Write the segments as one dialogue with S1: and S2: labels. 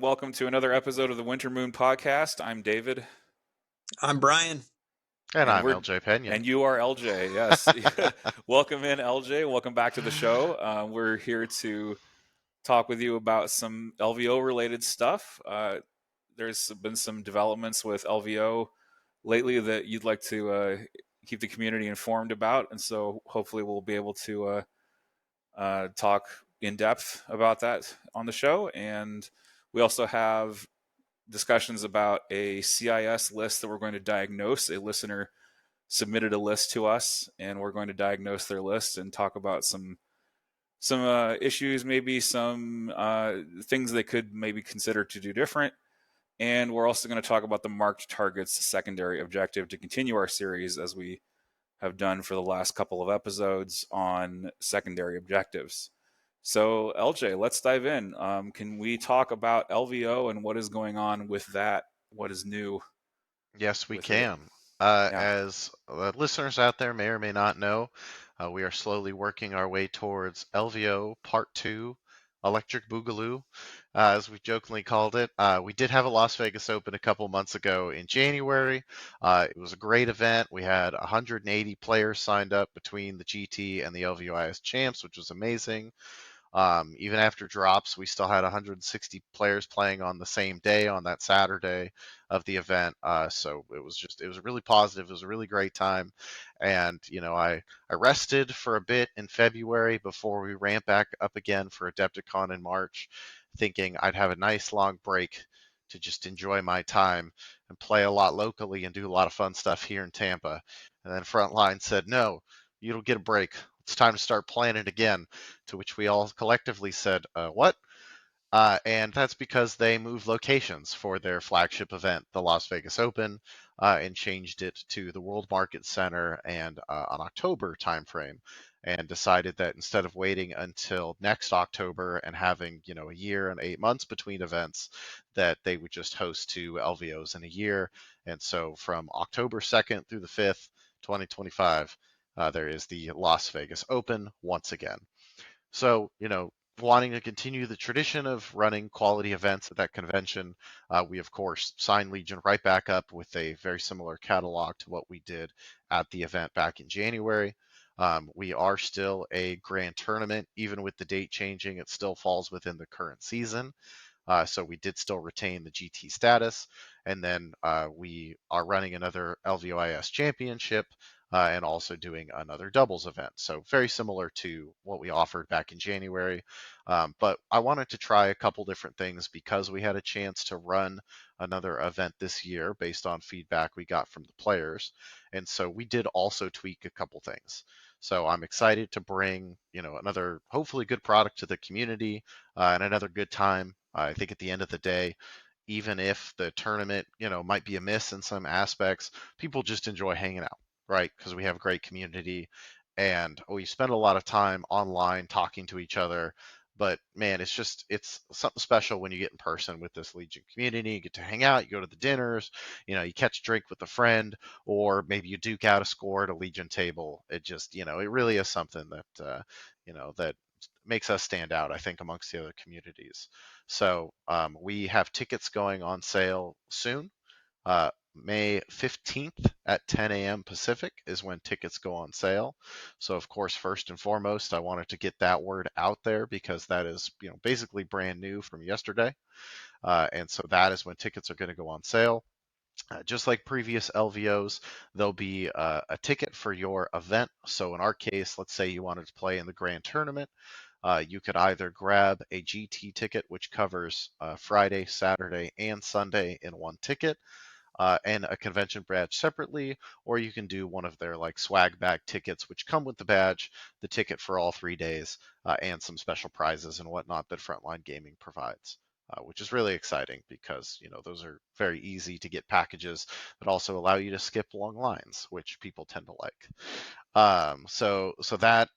S1: welcome to another episode of the Winter Moon Podcast. I'm David,
S2: I'm Brian.
S3: And
S1: and
S3: I'm LJ Pena.
S1: and you are LJ. Yes, welcome in, LJ. Welcome back to the show. We're here to talk with you about some LVO related stuff. There's been some developments with LVO lately that you'd like to keep the community informed about, and so hopefully we'll be able to talk in depth about that on the show. And we also have discussions about a CIS list that we're going to diagnose. A listener submitted a list to us, and we're going to diagnose their list and talk about some issues, maybe some things they could maybe consider to do different. And we're also going to talk about the marked targets secondary objective to continue our series as we have done for the last couple of episodes on secondary objectives. So, LJ, let's dive in. Can we talk about LVO and what is going on with that? What is new?
S3: Yes, we
S1: with it?
S3: can.
S1: Yeah.
S3: As listeners out there may or may not know, we are slowly working our way towards LVO Part 2, Electric Boogaloo, as we jokingly called it. We did have a Las Vegas Open a couple months ago in January. It was a great event. We had 180 players signed up between the GT and the LVOIS champs, which was amazing. Even after drops, we still had 160 players playing on the same day on that Saturday of the event. So it was really positive. It was a really great time. And, I rested for a bit in February before we ramped back up again for Adepticon in March, thinking I'd have a nice long break to just enjoy my time and play a lot locally and do a lot of fun stuff here in Tampa. And then Frontline said, no, you don't get a break. It's time to start planning again. To which we all collectively said, what? And that's because they moved locations for their flagship event, the Las Vegas Open, and changed it to the World Market Center and an October timeframe, and decided that instead of waiting until next October and having a year and 8 months between events, that they would just host two LVOs in a year. And so from October 2nd through the 5th, 2025, there is the Las Vegas Open once again. So, wanting to continue the tradition of running quality events at that convention, we of course signed Legion right back up with a very similar catalog to what we did at the event back in January. We are still a grand tournament, even with the date changing, it still falls within the current season. So we did still retain the GT status. And then we are running another LVOIS championship and also doing another doubles event. So very similar to what we offered back in January. But I wanted to try a couple different things because we had a chance to run another event this year based on feedback we got from the players. And so we did also tweak a couple things. So I'm excited to bring, another hopefully good product to the community and another good time. I think at the end of the day, even if the tournament, might be a miss in some aspects, people just enjoy hanging out, right? Because we have a great community and we spend a lot of time online talking to each other. But man, it's something special when you get in person with this Legion community. You get to hang out, you go to the dinners, you catch a drink with a friend, or maybe you duke out a score at a Legion table. It just, it really is something that, that makes us stand out, I think, amongst the other communities. So we have tickets going on sale soon. May 15th at 10 a.m. Pacific is when tickets go on sale. So, of course, first and foremost, I wanted to get that word out there because that is, basically brand new from yesterday. And so that is when tickets are going to go on sale. Just like previous LVOs, there'll be a ticket for your event. So in our case, let's say you wanted to play in the grand tournament. You could either grab a GT ticket, which covers Friday, Saturday, and Sunday in one ticket, and a convention badge separately, or you can do one of their like swag bag tickets, which come with the badge, the ticket for all 3 days, and some special prizes and whatnot that Frontline Gaming provides. Which is really exciting because those are very easy to get packages that also allow you to skip long lines, which people tend to like. So that,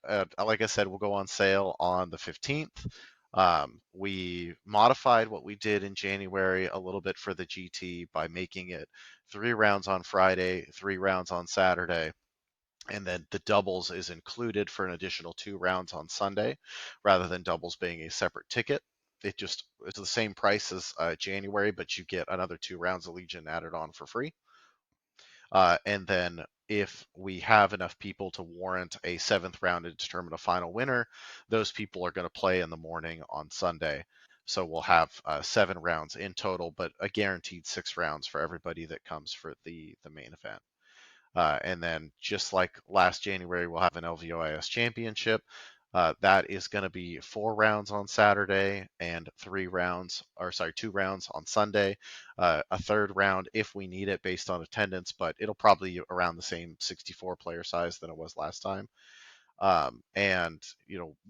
S3: like I said, will go on sale on the 15th. We modified what we did in January a little bit for the GT by making it 3 rounds on Friday, 3 rounds on Saturday, and then the doubles is included for an additional 2 rounds on Sunday, rather than doubles being a separate ticket. it's the same price as January, but you get another 2 rounds of Legion added on for free. And then if we have enough people to warrant a 7th round to determine a final winner, those people are going to play in the morning on Sunday. So we'll have 7 rounds in total, but a guaranteed 6 rounds for everybody that comes for the main event. And then just like last January, we'll have an LVOIS championship. That is going to be 4 rounds on Saturday and 2 rounds on Sunday. A 3rd round if we need it based on attendance, but it'll probably be around the same 64 player size than it was last time. And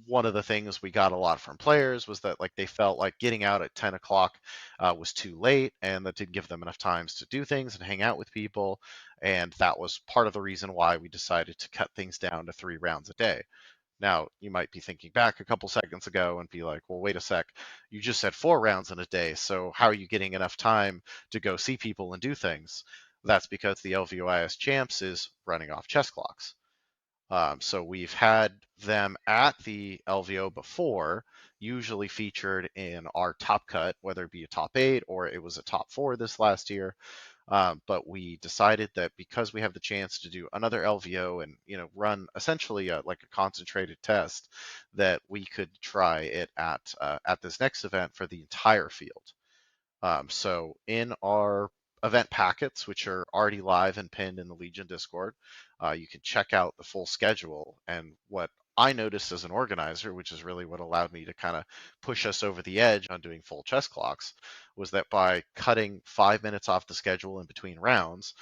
S3: one of the things we got a lot from players was that like they felt like getting out at 10 o'clock was too late, and that didn't give them enough times to do things and hang out with people. And that was part of the reason why we decided to cut things down to 3 rounds a day. Now, you might be thinking back a couple seconds ago and be like, well, wait a sec, you just said 4 rounds in a day, so how are you getting enough time to go see people and do things? That's because the LVOIS Champs is running off chess clocks. So we've had them at the LVO before, usually featured in our top cut, whether it be a top 8 or it was a top 4 this last year. But we decided that because we have the chance to do another LVO and run essentially like a concentrated test, that we could try it at this next event for the entire field. So in our event packets, which are already live and pinned in the Legion Discord, you can check out the full schedule. And what I noticed as an organizer, which is really what allowed me to kind of push us over the edge on doing full chess clocks, was that by cutting 5 minutes off the schedule in between rounds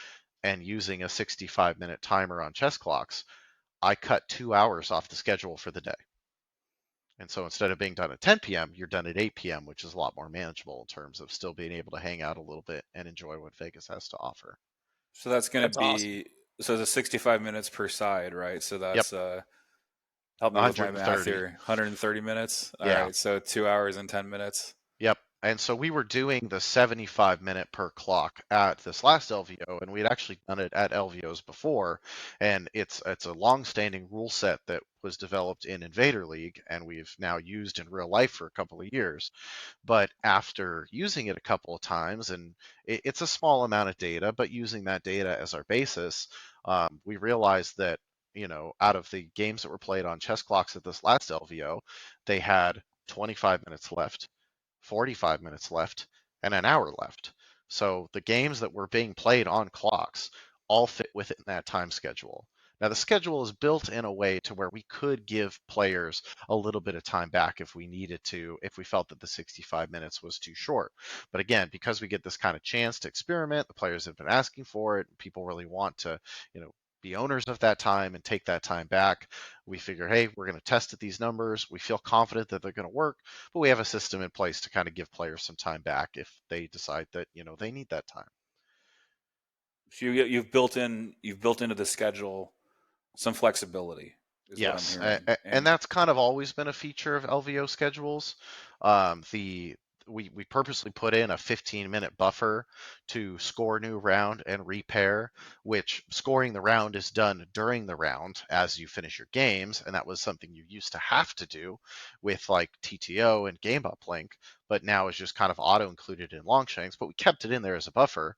S3: and using a 65-minute timer on chess clocks, I cut 2 hours off the schedule for the day. And so instead of being done at 10 p.m., you're done at 8 p.m., which is a lot more manageable in terms of still being able to hang out a little bit and enjoy what Vegas has to offer.
S1: So that's going to
S2: That's awesome.
S1: be so the 65 minutes per side, right? So
S3: Yep,
S1: that's help me with my math
S3: 130.
S1: here. 130 minutes. All
S3: Yeah,
S1: right, so 2 hours and 10 minutes.
S3: yep. And so we were doing the 75-minute per clock at this last LVO, and we had actually done it at LVOs before. And it's a long-standing rule set that was developed in Invader League, and we've now used in real life for a couple of years. But after using it a couple of times, and it's a small amount of data, but using that data as our basis, we realized that, out of the games that were played on chess clocks at this last LVO, they had 25 minutes left, 45 minutes left, and an hour left. So the games that were being played on clocks all fit within that time schedule. Now, the schedule is built in a way to where we could give players a little bit of time back if we needed to, if we felt that the 65 minutes was too short. But again, because we get this kind of chance to experiment, the players have been asking for it, people really want to, be owners of that time and take that time back. We figure, hey, we're going to test at these numbers. We feel confident that they're going to work, but we have a system in place to kind of give players some time back if they decide that, they need that time.
S1: So you've built into the schedule some flexibility, is what I'm
S3: Yes,
S1: hearing.
S3: and
S1: And
S3: that's kind of always been a feature of LVO schedules. The we purposely put in a 15-minute buffer to score new round and repair, which scoring the round is done during the round as you finish your games, and that was something you used to have to do with like TTO and Game Uplink, but now is just kind of auto included in Longshanks. But we kept it in there as a buffer,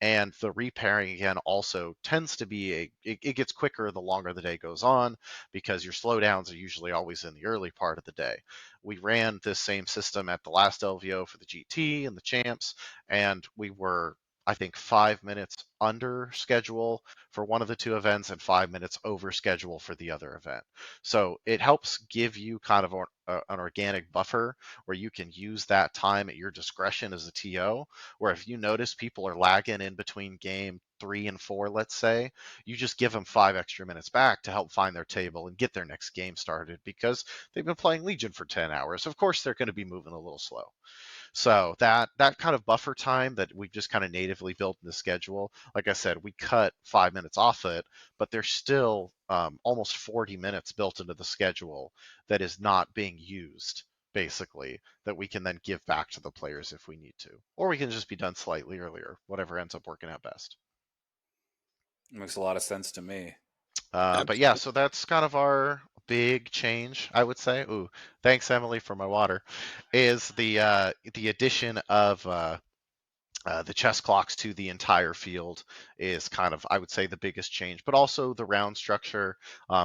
S3: and the repairing again also tends to be it gets quicker the longer the day goes on because your slowdowns are usually always in the early part of the day. We ran this same system at the last LVO for the GT and the champs, and we were, I think, 5 minutes under schedule for one of the two events and 5 minutes over schedule for the other event. So it helps give you kind of an organic buffer where you can use that time at your discretion as a TO, where if you notice people are lagging in between game 3 and 4, let's say, you just give them 5 extra minutes back to help find their table and get their next game started because they've been playing Legion for 10 hours. Of course, they're going to be moving a little slow. So that kind of buffer time that we've just kind of natively built in the schedule, like I said, we cut 5 minutes off it, but there's still almost 40 minutes built into the schedule that is not being used, basically, that we can then give back to the players if we need to, or we can just be done slightly earlier, whatever ends up working out best.
S1: it makes a lot of sense to me.
S3: But yeah,
S2: Absolutely.
S3: so that's kind of our big change, I would say. Ooh, thanks Emily for my water. Is the addition of the chess clocks to the entire field is kind of, I would say, the biggest change, but also the round structure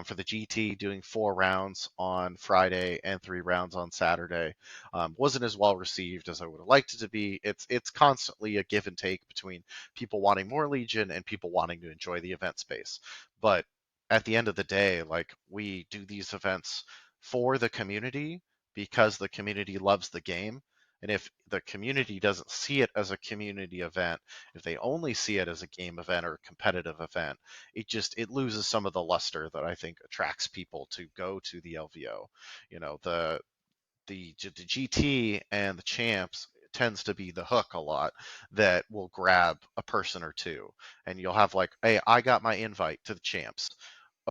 S3: for the GT doing 4 rounds on Friday and 3 rounds on Saturday wasn't as well received as I would have liked it to be. It's constantly a give and take between people wanting more Legion and people wanting to enjoy the event space. But at the end of the day, like we do these events for the community because the community loves the game, and if the community doesn't see it as a community event, if they only see it as a game event or a competitive event, it loses some of the luster that I think attracts people to go to the LVO. You know, the GT and the champs tends to be the hook a lot that will grab a person or two, and you'll have like, hey, I got my invite to the champs.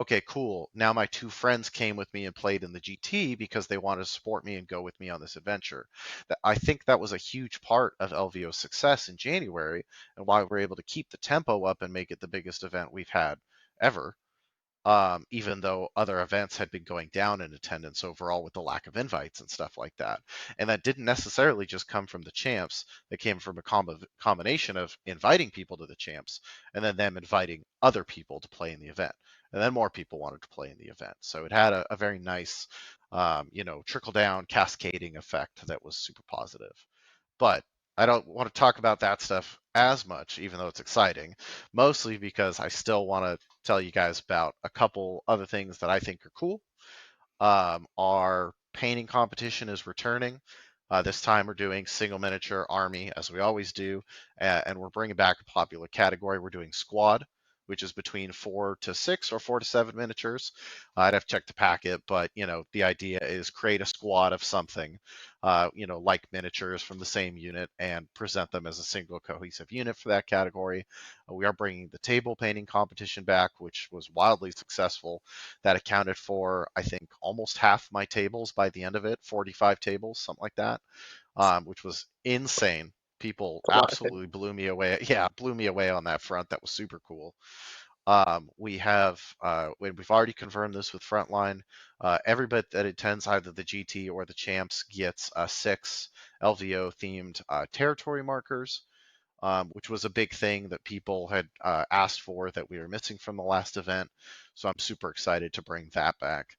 S3: Okay, cool. Now my two friends came with me and played in the GT because they wanted to support me and go with me on this adventure. I think that was a huge part of LVO's success in January and why we're able to keep the tempo up and make it the biggest event we've had ever, even though other events had been going down in attendance overall with the lack of invites and stuff like that. And that didn't necessarily just come from the champs. It came from a combination of inviting people to the champs and then them inviting other people to play in the event. And then more people wanted to play in the event. So it had a very nice, trickle down cascading effect that was super positive. But I don't want to talk about that stuff as much, even though it's exciting, mostly because I still want to tell you guys about a couple other things that I think are cool. Our painting competition is returning. This time we're doing single miniature army, as we always do, and we're bringing back a popular category. We're doing squad, which is between 4 to 6 or 4 to 7 miniatures. I'd have to check the packet, but the idea is create a squad of something, like miniatures from the same unit, and present them as a single cohesive unit for that category. We are bringing the table painting competition back, which was wildly successful. That accounted for, I think, almost half my tables by the end of it, 45 tables, something like that, which was insane. People
S2: A lot of it.
S3: absolutely blew me away. Yeah, blew me away on that front. That was super cool. We've already confirmed this with Frontline. Everybody that attends either the GT or the Champs gets 6 LVO themed territory markers, which was a big thing that people had asked for that we were missing from the last event. So I'm super excited to bring that back.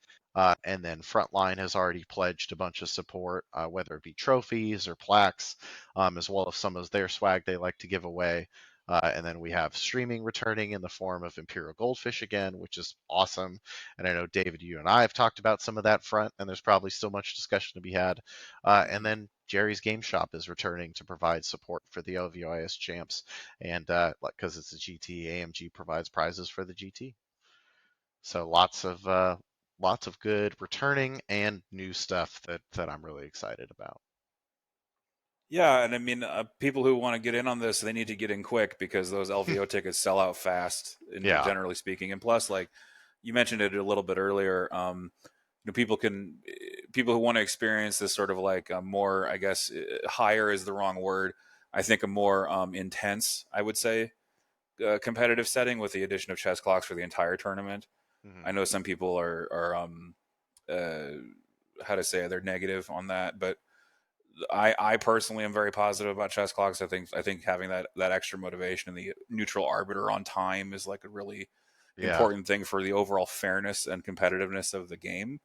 S3: And then Frontline has already pledged a bunch of support, whether it be trophies or plaques, as well as some of their swag they like to give away. And then we have streaming returning in the form of Imperial Goldfish again, which is awesome. And I know, David, you and I have talked about some of that front, and there's probably still much discussion to be had. And then Jerry's Game Shop is returning to provide support for the LVOIS champs, and because it's a GT, AMG provides prizes for the GT. So lots of good returning and new stuff that I'm really excited about.
S1: Yeah, and I mean, people who want to get in on this, they need to get in quick because those LVO tickets sell out fast, in
S3: Yeah.
S1: generally speaking. And plus, like you mentioned it a little bit earlier, people who want to experience this sort of like a more, I guess, higher is the wrong word. I think a more intense, I would say, competitive setting with the addition of chess clocks for the entire tournament.
S3: Hmm.
S1: I know some people are how to say it, they're negative on that, but I personally am very positive about chess clocks. I think having that extra motivation and the neutral arbiter on time is like a really
S3: Yeah.
S1: important thing for the overall fairness and competitiveness of the game.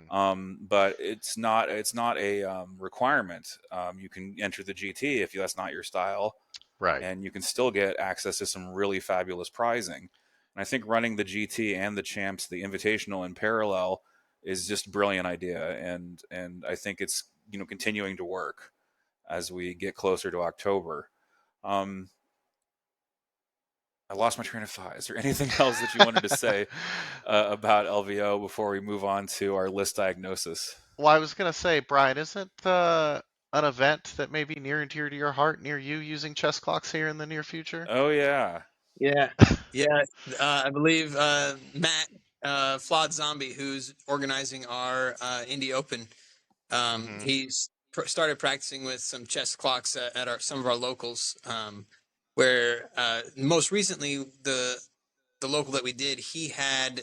S3: Hmm.
S1: But it's not a requirement. You can enter the GT if that's not your style,
S3: Right.
S1: and you can still get access to some really fabulous prizing. And I think running the GT and the champs, the invitational in parallel, is just a brilliant idea, and I think it's continuing to work as we get closer to October. Um, I lost my train of thought. Is there anything else that you wanted to say about LVO before we move on to our list diagnosis?
S3: Well, I was gonna say, Brian, isn't an event that may be near and dear to your heart near you using chess clocks here in the near future?
S1: Oh yeah.
S2: Yeah. Yeah. I believe Matt Flawed Zombie, who's organizing our Indie Open,
S3: Hmm.
S2: he's started practicing with some chess clocks at some of our locals. Where most recently the local that we did, he had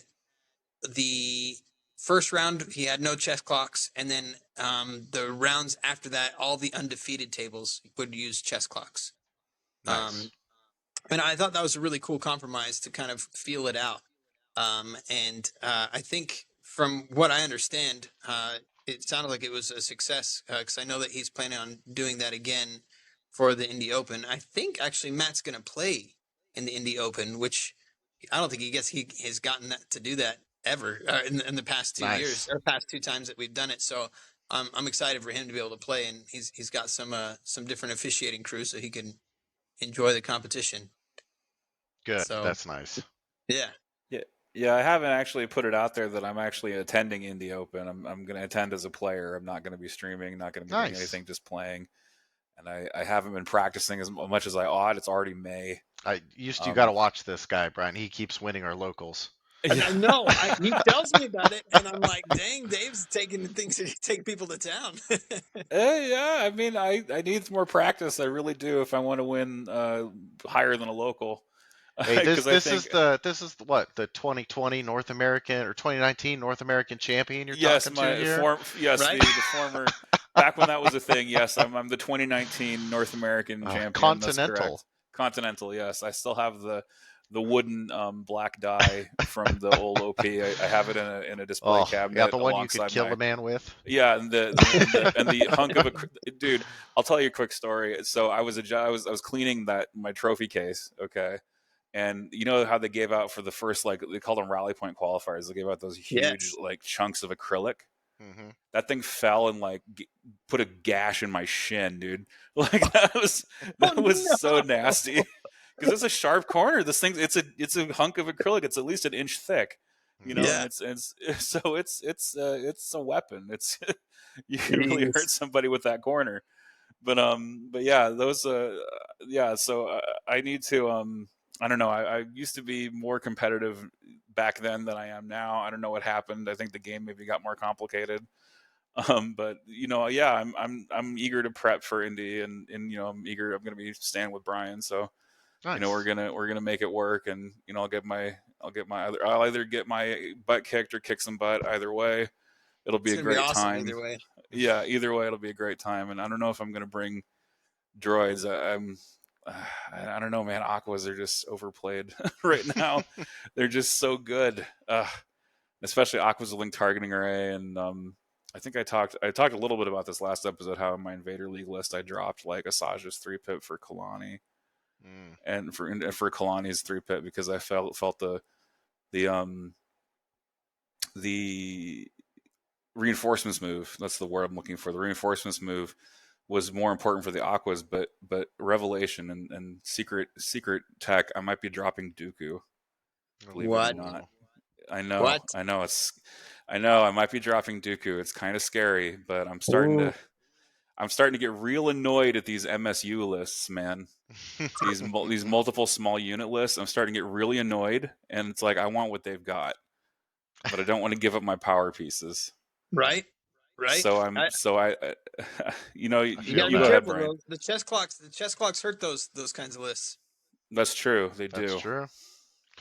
S2: the first round he had no chess clocks, and then the rounds after that, all the undefeated tables would use chess clocks.
S3: Nice.
S2: And I thought that was a really cool compromise to kind of feel it out. And I think from what I understand, it sounded like it was a success because I know that he's planning on doing that again for the Indy Open. I think actually Matt's going to play in the Indy Open, which I don't think he has gotten that, to do that ever in the past 2 years
S3: Nice.
S2: or past 2 times that we've done it. So I'm excited for him to be able to play, and he's got some different officiating crew so he can enjoy the competition.
S3: Good.
S2: So
S3: That's nice.
S2: yeah,
S1: Yeah, yeah. I haven't actually put it out there that I'm actually attending Indie Open. I'm going to attend as a player. I'm not going to be streaming. Not going to be doing
S3: Nice.
S1: anything. Just playing. And I haven't been practicing as much as I ought. It's already May.
S3: You got to
S1: Um,
S3: watch this guy, Brian. He keeps winning our locals.
S2: I know. He tells me about it, and I'm like, "Dang, Dave's taking the things to take people to town."
S1: yeah. I mean, I need more practice. I really do if I want to win higher than a local.
S3: Hey, this
S1: Because I
S3: this
S1: think
S3: is what, the 2020 North American or 2019 North American champion you're
S1: yes,
S3: talking to
S1: my
S3: here?
S1: form yes
S2: Right?
S1: the former back when that was a thing. Yes, I'm the 2019 North American champion. That's
S3: Continental.
S1: correct. Continental. Yes, I still have the wooden black die from the old OP. I have it in a display
S3: Oh, yeah,
S1: cabinet
S3: the one you could
S1: alongside
S3: kill a
S1: my
S3: man with.
S1: yeah, and the hunk of a dude. I'll tell you a quick story. So I was cleaning my trophy case. Okay, and you know how they gave out for the first, like, they called them rally point qualifiers. They gave out those huge
S2: Yes.
S1: like chunks of acrylic.
S3: Hmm.
S1: That thing fell and like put a gash in my shin, dude. Like
S2: Oh
S1: that was so
S2: no!
S1: nasty because it's a sharp corner. This thing, it's a hunk of acrylic. It's at least an inch thick, you know, and
S2: Yeah.
S1: it's so it's a weapon. It's you can really
S2: Jeez.
S1: hurt somebody with that corner. But yeah, those yeah. So I need to I don't know. I used to be more competitive back then than I am now. I don't know what happened. I think the game maybe got more complicated. But you know, yeah, I'm eager to prep for Indy, and you know, I'm eager. I'm going to be staying with Brian, so you know,
S3: Nice.
S1: we're gonna make it work, and you know, I'll either get my butt kicked or kick some butt. Either way, it'll be
S2: It's
S1: a
S2: gonna be
S1: great
S2: awesome
S1: time.
S2: either way.
S1: Yeah, either way, it'll be a great time, and I don't know if I'm going to bring droids. I don't know, man. Aquas are just overplayed right now. They're just so good, especially Aqua's a link targeting array, and I talked a little bit about this last episode. How in my Invader League list I dropped like Asaja's 3-pip for Kalani,
S3: Mm.
S1: and for Kalani's 3-pip because I felt the the reinforcements move. That's the word I'm looking for. The reinforcements move was more important for the Aquas, but Revelation and secret tech, I might be dropping Dooku. Believe it or
S2: What?
S1: not,
S3: Oh.
S2: What?
S1: I know I might be dropping Dooku. It's kind of scary, but
S2: Ooh.
S1: I'm starting to get real annoyed at these MSU lists, man. These multiple small unit lists. I'm starting to get really annoyed, and it's like I want what they've got, but I don't want to give up my power pieces.
S2: Right? Right?
S1: So I you know,
S2: You
S3: Feel
S2: got to be
S1: you go
S3: that.
S1: ahead,
S2: careful
S1: Brian.
S2: though. The chess clocks hurt those kinds of lists.
S1: That's true. They
S3: That's
S1: do.
S3: true.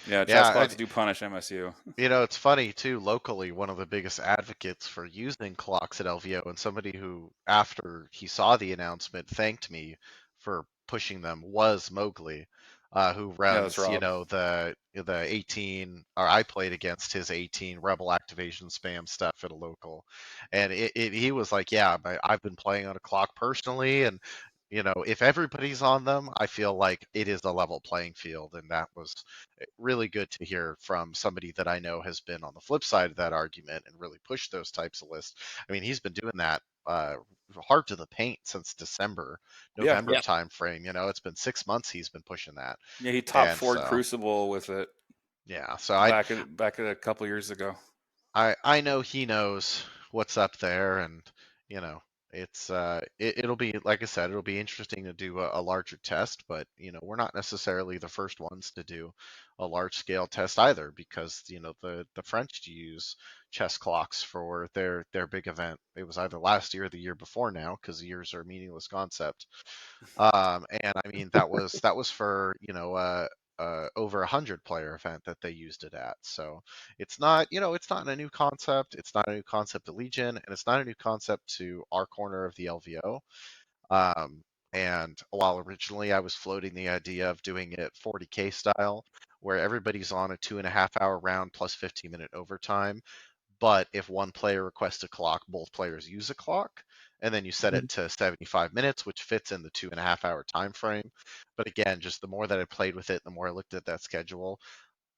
S1: Yeah, chess
S3: Yeah,
S1: clocks do punish MSU.
S3: it's funny too. Locally, one of the biggest advocates for using clocks at LVO, and somebody who, after he saw the announcement, thanked me for pushing them, was Mowgli, who
S1: Yeah, that's
S3: runs,
S1: Rob.
S3: the 18, or I played against his 18 Rebel activation spam stuff at a local, and he was like, yeah, I've been playing on a clock personally, and if everybody's on them, I feel like it is a level playing field, and that was really good to hear from somebody that I know has been on the flip side of that argument and really pushed those types of lists. I mean, he's been doing that hard to the paint since December,
S1: Yeah,
S3: November
S2: Yeah.
S3: time frame. It's been 6 months he's been pushing that,
S1: yeah, he top
S3: and
S1: Ford
S3: so
S1: Crucible with it
S3: yeah, so I
S1: back a couple years ago.
S3: I know he knows what's up there, and you know it'll be, like I said, it'll be interesting to do a larger test, but we're not necessarily the first ones to do a large scale test either, because the French use chess clocks for their big event. It was either last year or the year before now, because years are a meaningless concept. And I mean that was for over 100-player event that they used it at. So it's not, it's not a new concept. It's not a new concept to Legion, and it's not a new concept to our corner of the LVO. Um, and while originally I was floating the idea of doing it 40K style, where everybody's on a 2.5 hour round plus 15-minute overtime, but if one player requests a clock, both players use a clock, and then you set it to 75 minutes, which fits in the 2.5 hour time frame. But again, just the more that I played with it, the more I looked at that schedule,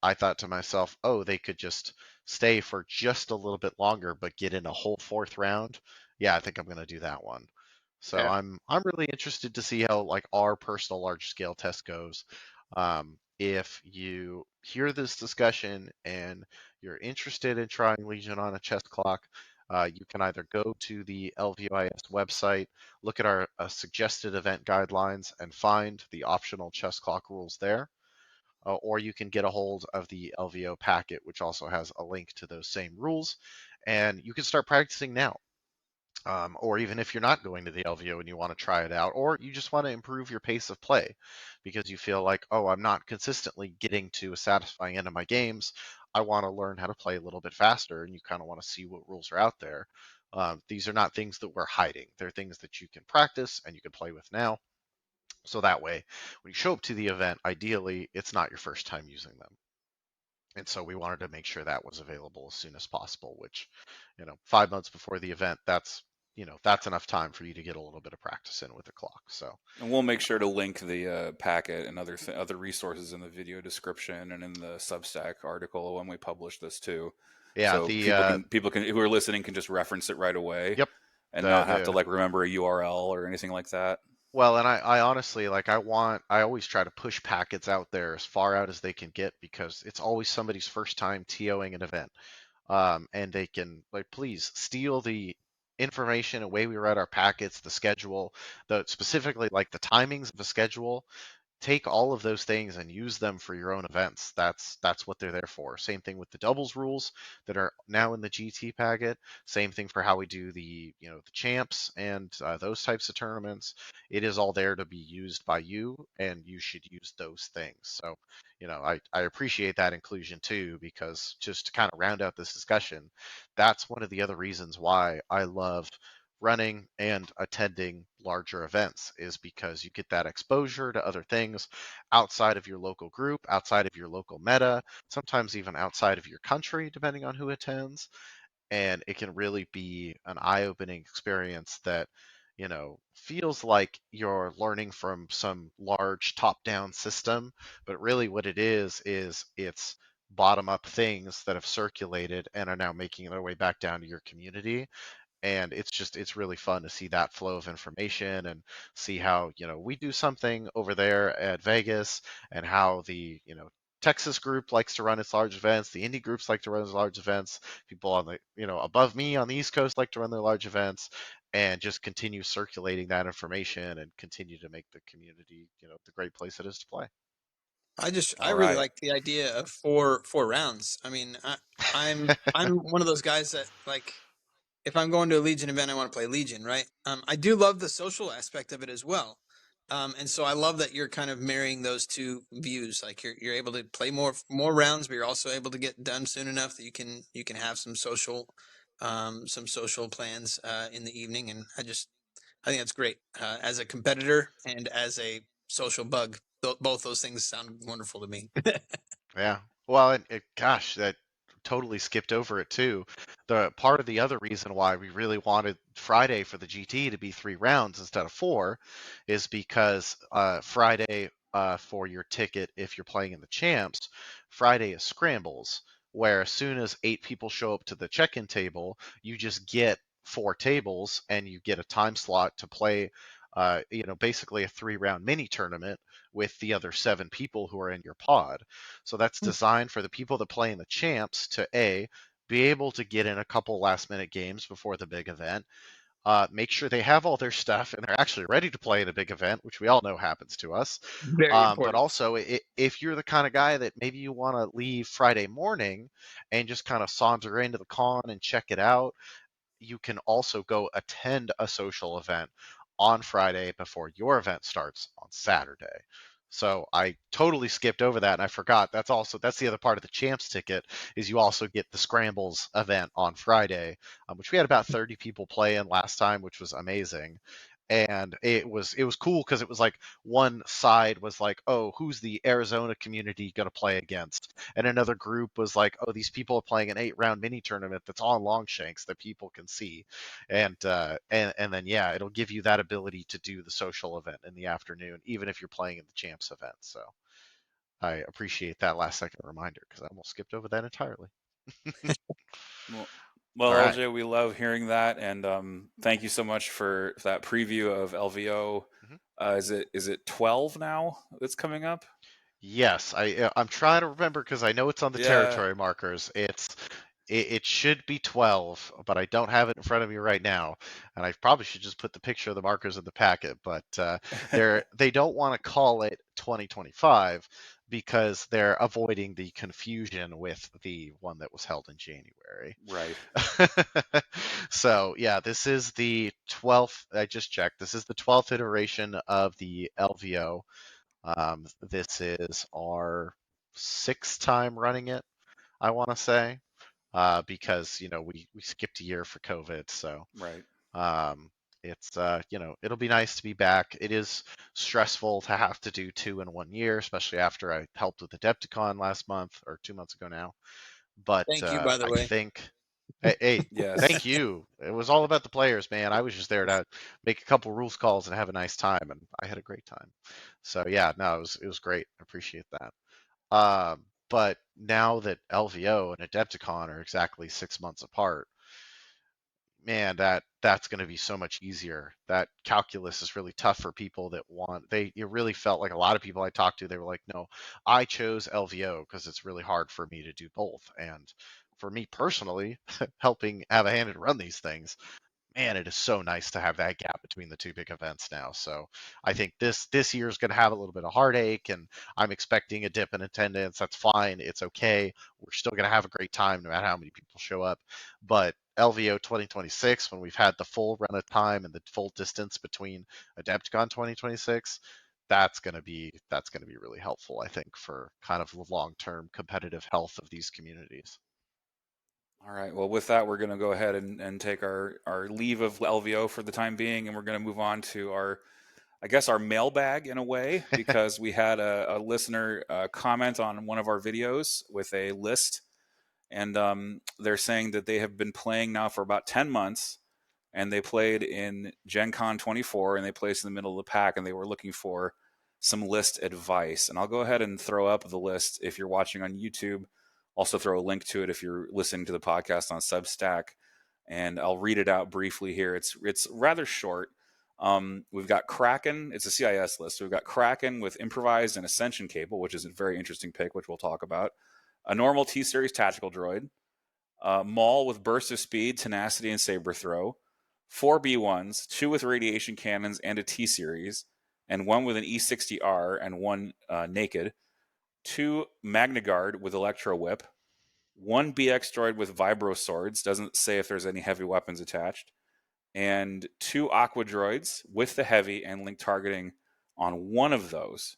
S3: I thought to myself, oh, they could just stay for just a little bit longer, but get in a whole fourth round. Yeah, I think I'm going to do that one. So
S1: Yeah.
S3: I'm really interested to see how like our personal large scale test goes. If you hear this discussion and you're interested in trying Legion on a chess clock, you can either go to the LVIS website, look at our suggested event guidelines, and find the optional chess clock rules there, or you can get a hold of the LVO packet, which also has a link to those same rules, and you can start practicing now. Or even if you're not going to the LVO and you want to try it out, or you just want to improve your pace of play because you feel like, oh, I'm not consistently getting to a satisfying end of my games. I want to learn how to play a little bit faster, and you kind of want to see what rules are out there. These are not things that we're hiding. They're things that you can practice and you can play with now. So that way, when you show up to the event, ideally, it's not your first time using them. And so we wanted to make sure that was available as soon as possible, which, 5 months before the event, that's enough time for you to get a little bit of practice in with the clock. So,
S1: And we'll make sure to link the packet and other resources in the video description and in the Substack article when we publish this too,
S3: yeah,
S1: so people can who are listening can just reference it right away
S3: yep,
S1: and
S3: the,
S1: not have to
S3: the,
S1: like remember a URL or anything like that.
S3: well, and I honestly, like, I always try to push packets out there as far out as they can get because it's always somebody's first time TOing an event. And they can, like, please steal the information and way we write our packets, the schedule, the specifically like the timings of the schedule. Take all of those things and use them for your own events. That's what they're there for. Same thing with the doubles rules that are now in the GT packet. Same thing for how we do the champs and those types of tournaments. It is all there to be used by you, and you should use those things. So, I appreciate that inclusion too, because just to kind of round out this discussion, that's one of the other reasons why I love running and attending larger events, is because you get that exposure to other things outside of your local group, outside of your local meta, sometimes even outside of your country, depending on who attends. And it can really be an eye-opening experience that, feels like you're learning from some large top-down system, but really what it is it's bottom-up things that have circulated and are now making their way back down to your community. And it's really fun to see that flow of information and see how, we do something over there at Vegas, and how the, Texas group likes to run its large events, the indie groups like to run its large events, people on the, above me on the East Coast like to run their large events, and just continue circulating that information and continue to make the community, the great place it is to play.
S2: I
S1: All
S2: really
S1: right.
S2: like the idea of four rounds. I mean, I'm one of those guys that, like, if I'm going to a Legion event, I want to play Legion, right? I do love the social aspect of it as well. And so I love that you're kind of marrying those two views. Like, you're able to play more rounds, but you're also able to get done soon enough that you can have some social plans in the evening. And I think that's great as a competitor and as a social bug. Both those things sound wonderful to me.
S3: Yeah. Well, gosh, that totally skipped over it too. The part of the other reason why we really wanted Friday for the GT to be 3 rounds instead of four is because Friday, for your ticket, if you're playing in the champs, Friday is scrambles, where as soon as 8 people show up to the check-in table, you just get 4 tables and you get a time slot to play. Basically a 3 round mini tournament with the other 7 people who are in your pod. So that's designed for the people that play in the champs to be able to get in a couple last minute games before the big event, make sure they have all their stuff and they're actually ready to play in a big event, which we all know happens to us.
S2: Very
S3: But
S2: important.
S3: also, if you're the kind of guy that maybe you want to leave Friday morning and just kind of saunter into the con and check it out, you can also go attend a social event on Friday before your event starts on Saturday. So I totally skipped over that, and I forgot. That's the other part of the champs ticket is you also get the scrambles event on Friday, which we had about 30 people playing last time, which was amazing. And it was cool because it was like one side was like, oh, who's the Arizona community going to play against, and another group was like, oh, these people are playing an 8-round mini tournament that's on Longshanks that people can see, and then yeah, it'll give you that ability to do the social event in the afternoon, even if you're playing in the champs event. So I appreciate that last second reminder because I almost skipped over that entirely.
S1: Well,
S3: All right.
S1: LJ, we love hearing that, and thank you so much for that preview of LVO.
S3: Mhm.
S1: Is it 12 now that's coming up?
S3: Yes, I'm trying to remember because I know it's on the
S1: Yeah,
S3: territory markers. It should be 12, but I don't have it in front of me right now, and I probably should just put the picture of the markers in the packet. But they don't want to call it 2025 because they're avoiding the confusion with the one that was held in January.
S1: right,
S3: So yeah, this is the 12th. I just checked. This is the 12th iteration of the LVO. This is our sixth time running it, I want to say, because we skipped a year for COVID, so
S1: right.
S3: um, it's it'll be nice to be back. It is stressful to have to do two in one year, especially after I helped with Adepticon last month or 2 months ago now. But
S2: Thank you, by the
S3: I
S2: way.
S3: think, hey,
S1: Yes.
S3: thank you. It was all about the players, man. I was just there to make a couple rules calls and have a nice time, and I had a great time. So yeah, no, it was great. I appreciate that. But now that LVO and Adepticon are exactly 6 months apart, man, that's going to be so much easier. That calculus is really tough for people that want they it really felt like a lot of people I talked to, they were like, "No, I chose LVO because it's really hard for me to do both." And for me personally, helping have a hand and run these things, man, it is so nice to have that gap between the two big events now. So I think this year is going to have a little bit of heartache, and I'm expecting a dip in attendance. That's fine. It's okay. We're still going to have a great time no matter how many people show up. But LVO 2026, when we've had the full run of time and the full distance between Adepticon 2026, that's going to be really helpful, I think, for kind of the long-term competitive health of these communities.
S1: All right. Well, with that, we're going to go ahead and take our leave of LVO for the time being, and we're going to move on to I guess, our mailbag in a way, because we had a listener comment on one of our videos with a list, and they're saying that they have been playing now for about 10 months, and they played in Gen Con 24, and they placed in the middle of the pack, and they were looking for some list advice. And I'll go ahead and throw up the list if you're watching on YouTube. Also, throw a link to it if you're listening to the podcast on Substack, and I'll read it out briefly here. It's rather short. We've got Kraken. It's a CIS list. So we've got Kraken with improvised and ascension cable, which is a very interesting pick, which we'll talk about. A normal T series tactical droid. Maul with burst of speed, tenacity, and saber throw. Four B1s, two with radiation cannons and a T series, and one with an E60R and one naked. Two Magna Guard with electro whip. One BX droid with vibro swords. Doesn't say if there's any heavy weapons attached, and two aqua droids with the heavy and link targeting on one of those.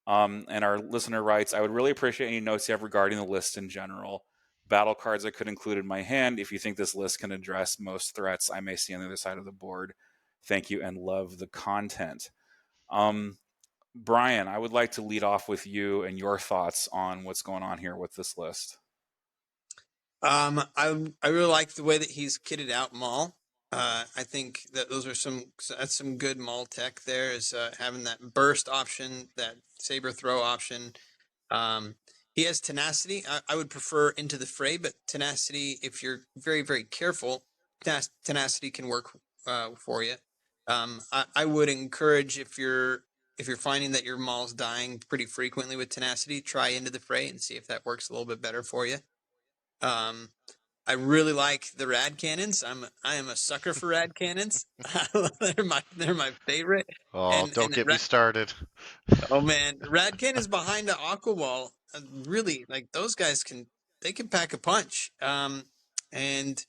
S1: And our listener writes, I would really appreciate any notes you have regarding the list in general. Battle cards I could include in my hand if you think this list can address most threats I may see on the other side of the board. Thank you and love the content. Um, Brian, I would like to lead off with you and your thoughts on what's going on here with this list.
S2: I really like the way that he's kitted out Maul. I think that that's some good Maul tech there. Is having that burst option, that saber throw option. Um, he has tenacity. I would prefer into the fray, but tenacity, if you're very very careful, tenacity can work for you. I would encourage if you're finding that your Maul's dying pretty frequently with tenacity, try into the fray and see if that works a little bit better for you. Um, I really like the rad cannons. I am a sucker for rad cannons. They're my favorite.
S3: Oh,
S2: And
S3: don't get me started.
S2: oh man, rad cannons behind the aqua wall. Really, like those guys they can pack a punch. And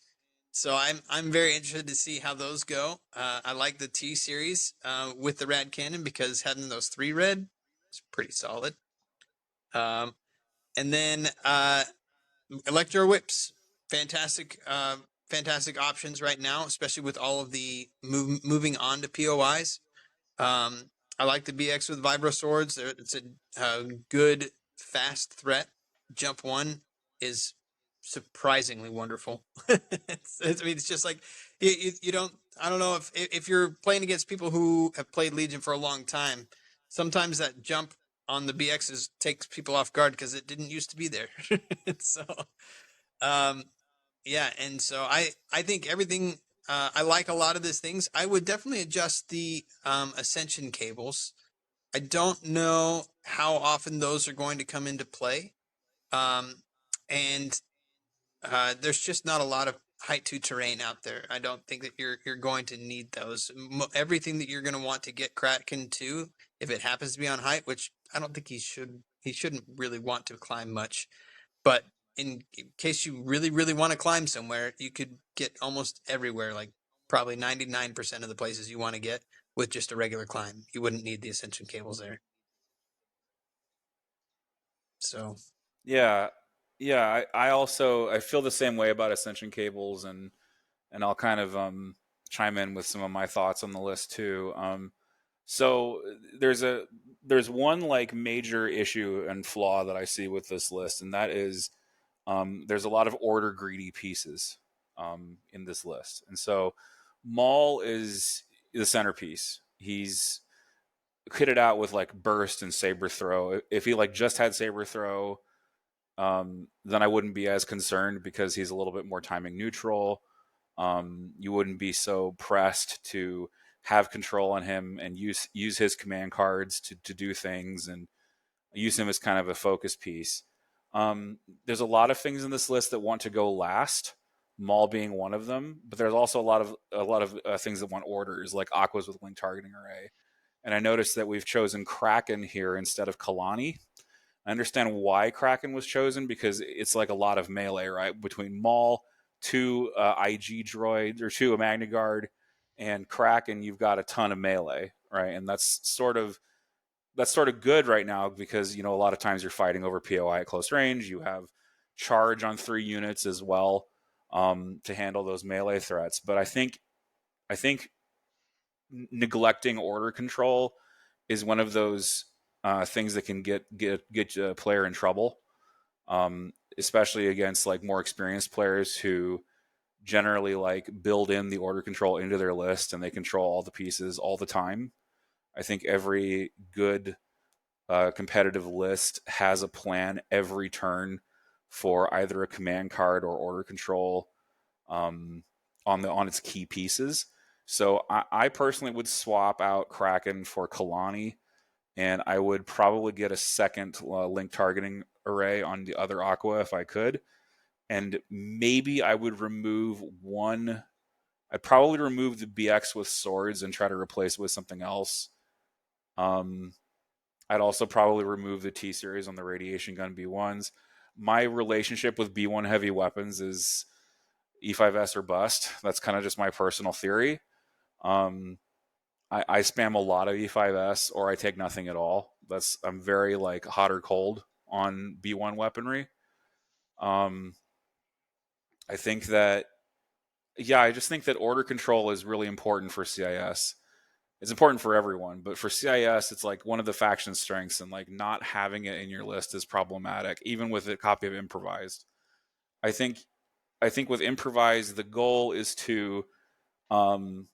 S2: so I'm very interested to see how those go. I like the T series with the rad cannon because having those three red It's pretty solid. And then Electro Whips, fantastic, fantastic options right now, especially with all of the moving on to POIs. I like the BX with Vibro Swords. It's a good fast threat. Jump one is surprisingly wonderful. I mean, it's just like you don't. I don't know if you're playing against people who have played Legion for a long time. Sometimes that jump on the BXs takes people off guard because it didn't used to be there. So, um, yeah, and so I think everything. I like a lot of these things. I would definitely adjust the ascension cables. I don't know how often those are going to come into play, and there's just not a lot of height to terrain out there. I don't think that you're going to need those. Everything that you're going to want to get Kraken to, if it happens to be on height, which I don't think he shouldn't really want to climb much. But in case you really, really want to climb somewhere, you could get almost everywhere, like probably 99% of the places you want to get with just a regular climb. You wouldn't need the ascension cables there. So
S1: Yeah, yeah. I also I feel the same way about ascension cables, and I'll kind of chime in with some of my thoughts on the list too. So there's one like major issue and flaw that I see with this list, and that is there's a lot of order greedy pieces in this list, and so Maul is the centerpiece. He's kitted out with like burst and saber throw. If he like just had saber throw, then I wouldn't be as concerned because he's a little bit more timing neutral. You wouldn't be so pressed to have control on him and use his command cards to do things and use him as kind of a focus piece. There's a lot of things in this list that want to go last, Maul being one of them, but there's also a lot of things that want orders, like Aquas with Link Targeting Array. And I noticed that we've chosen Kraken here instead of Kalani. I understand why Kraken was chosen because it's like a lot of melee, right? Between Maul, two IG droids, or two a Magna Guard, and Kraken, you've got a ton of melee, right? And that's sort of good right now because a lot of times you're fighting over POI at close range. You have charge on 3 units as well to handle those melee threats. But I think neglecting order control is one of those things that can get a player in trouble, especially against like more experienced players who generally like build in the order control into their list and they control all the pieces all the time. I think every good competitive list has a plan every turn for either a command card or order control on its key pieces. So I personally would swap out Kraken for Kalani, and I would probably get a second link targeting array on the other Aqua if I could. And maybe I would remove one. I'd probably remove the BX with swords and try to replace it with something else. Um, I'd also probably remove the T series on the radiation gun B1s. My relationship with B1 heavy weapons is E5S or bust. That's kind of just my personal theory. Um, I spam a lot of E5S or I take nothing at all. I'm very like hot or cold on B1 weaponry. Um, I think that I just think that order control is really important for CIS. It's important for everyone, but for CIS, it's like one of the faction strengths, and like not having it in your list is problematic, even with a copy of improvised. I think I think with improvised, the goal is to um,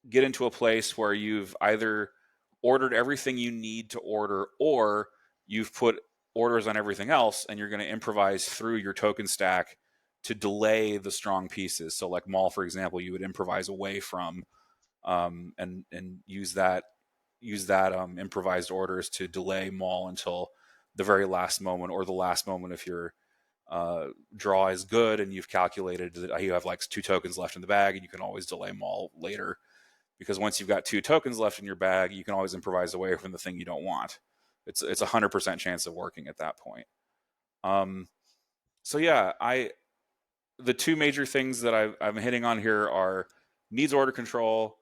S1: get into a place where you've either ordered everything you need to order, or you've put orders on everything else, and you're going to improvise through your token stack to delay the strong pieces. So, like Maul, for example, you would improvise away from and use that improvised orders to delay Maul until the very last moment, or the last moment if your draw is good and you've calculated that you have like 2 tokens left in the bag, and you can always delay Maul later. Because once you've got 2 tokens left in your bag, you can always improvise away from the thing you don't want. It's 100% chance of working at that point. Um, so yeah, the 2 major things that I'm hitting on here are needs order control.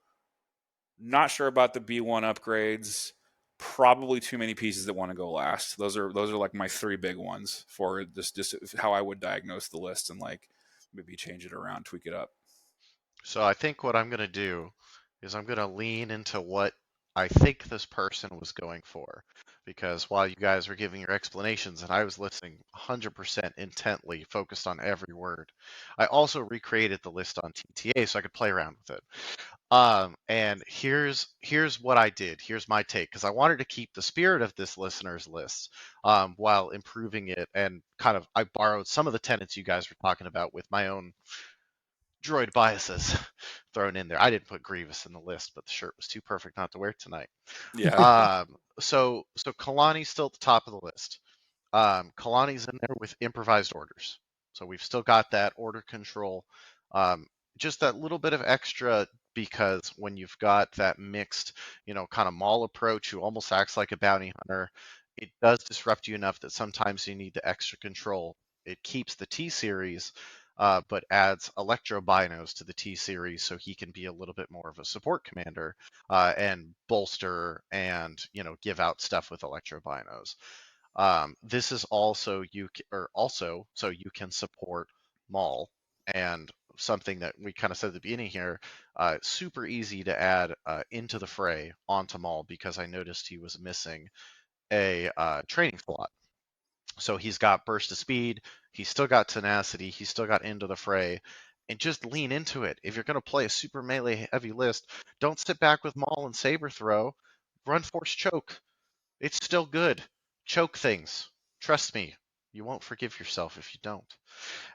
S1: Not sure about the B1 upgrades. probably too many pieces that want to go last. Those are like my three big ones for just how I would diagnose the list and like maybe change it around, tweak it up.
S3: So I think what I'm going to do is I'm going to lean into what I think this person was going for. Because while you guys were giving your explanations and I was listening 100% intently, focused on every word, I also recreated the list on TTA so I could play around with it. And here's what I did. Here's my take because I wanted to keep the spirit of this listener's list while improving it and kind of I borrowed some of the tenets you guys were talking about with my own droid biases thrown in there. I didn't put Grievous in the list, but the shirt was too perfect not to wear tonight.
S1: Yeah.
S3: So Kalani's still at the top of the list. Kalani's in there with improvised orders. So we've still got that order control. Um, just that little bit of extra because when you've got that mixed, kind of Maul approach who almost acts like a bounty hunter, it does disrupt you enough that sometimes you need the extra control. It keeps the T series, but adds Electro Binos to the T series so he can be a little bit more of a support commander and bolster and give out stuff with Electro Binos. This is also also so you can support Maul and something that we kind of said at the beginning here. Super easy to add into the fray onto Maul because I noticed he was missing a training slot. So he's got burst of speed, he's still got tenacity, he's still got into the fray, and just lean into it. If you're going to play a super melee heavy list, don't sit back with Maul and Saber throw. Run force choke. It's still good. Choke things. Trust me, you won't forgive yourself if you don't.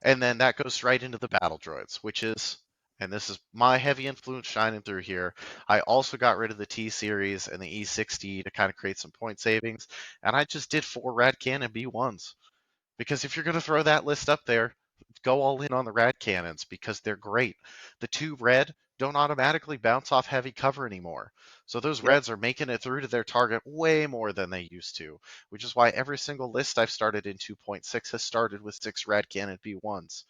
S3: And then that goes right into the battle droids, which is, and this is my heavy influence shining through here. I also got rid of the T series and the E60 to kind of create some point savings, and I just did 4 Rad Cannon B1s. Because if you're going to throw that list up there, go all in on the Rad Cannons because they're great. The 2 red don't automatically bounce off heavy cover anymore. So those
S2: Yep.
S3: reds are making it through to their target way more than they used to, which is why every single list I've started in 2.6 has started with 6 Rad Cannon B1s.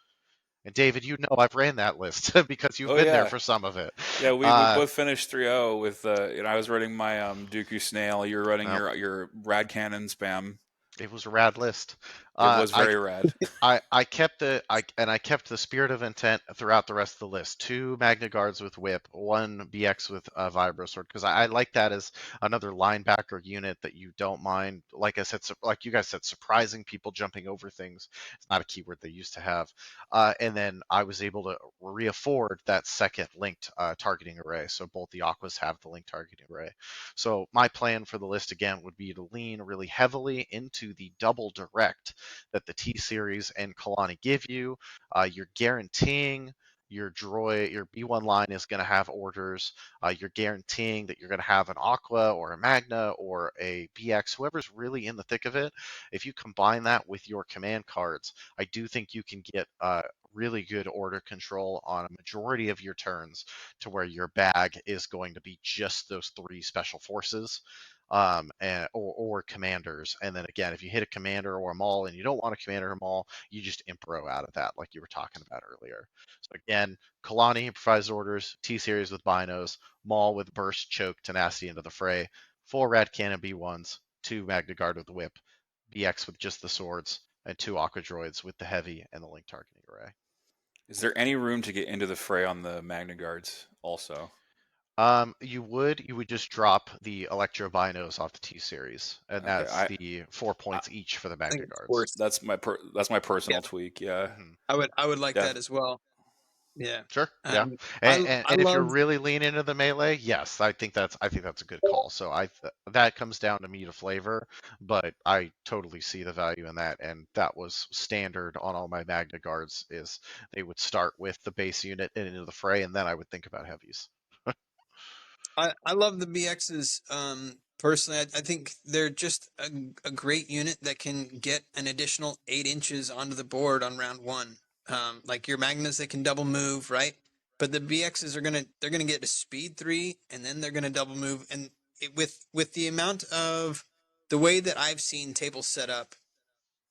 S3: And David, I've ran that list because you've
S1: Oh
S3: been there
S1: yeah.
S3: for some of it.
S1: Yeah, we
S3: Uh,
S1: both finished 3-0 with I was running my Dooku Snail, you were running
S3: well,
S1: your Rad Cannon spam.
S3: it was a rad list.
S1: It
S3: Uh,
S1: was
S3: I
S1: very rad.
S3: I kept the spirit of intent throughout the rest of the list. 2 Magna Guards with Whip, 1 BX with Vibro Sword, because I like that as another linebacker unit that you don't mind. Like I said, like you guys said, surprising people jumping over things. It's not a keyword they used to have. And then I was able to re-afford that second linked targeting array, so both the Aquas have the linked targeting array. So my plan for the list again would be to lean really heavily into the double direct that the T series and Kalani give you. You're guaranteeing your droid, your B1 line is going to have orders. You're guaranteeing that you're going to have an Aqua or a Magna or a BX, whoever's really in the thick of it. If you combine that with your command cards, I do think you can get really good order control on a majority of your turns to where your bag is going to be just those 3 special forces or commanders. And then again, if you hit a commander or a Maul and you don't want a commander or a Maul, you just impro out of that, like you were talking about earlier. So again, Kalani improvised orders, T series with binos, Maul with burst, choke, tenacity into the fray, 4 Rad Cannon B1s, 2 Magna Guard with the whip, BX with just the swords, and 2 Aqua Droids with the heavy and the link targeting array.
S1: Is there any room to get into the fray on the Magna Guards also?
S3: You would just drop the Electro Binos off the T series, and
S1: Okay,
S3: that's the 4
S1: I
S3: points each for the
S2: I think
S3: Magna
S2: it's
S3: Guards.
S2: worth.
S1: that's my
S2: Yeah,
S1: personal tweak. Yeah,
S2: I would like that
S1: def-
S2: as well. Yeah.
S3: Sure. Yeah.
S2: Um,
S3: And, and,
S2: I
S3: and if you're
S2: love.
S3: really leaning into the melee, yes, I think that's a good call. So that comes down to me to flavor, but I totally see the value in that. And that was standard on all my Magna Guards is they would start with the base unit and into the fray, and then I would think about heavies.
S2: I love the BXs. Personally, I think they're just a great unit that can get an additional 8 inches onto the board on round 1. Like your Magnus, they can double move, right? But the BXs they're gonna get a speed 3, and then they're gonna double move. And with the amount of the way that I've seen tables set up,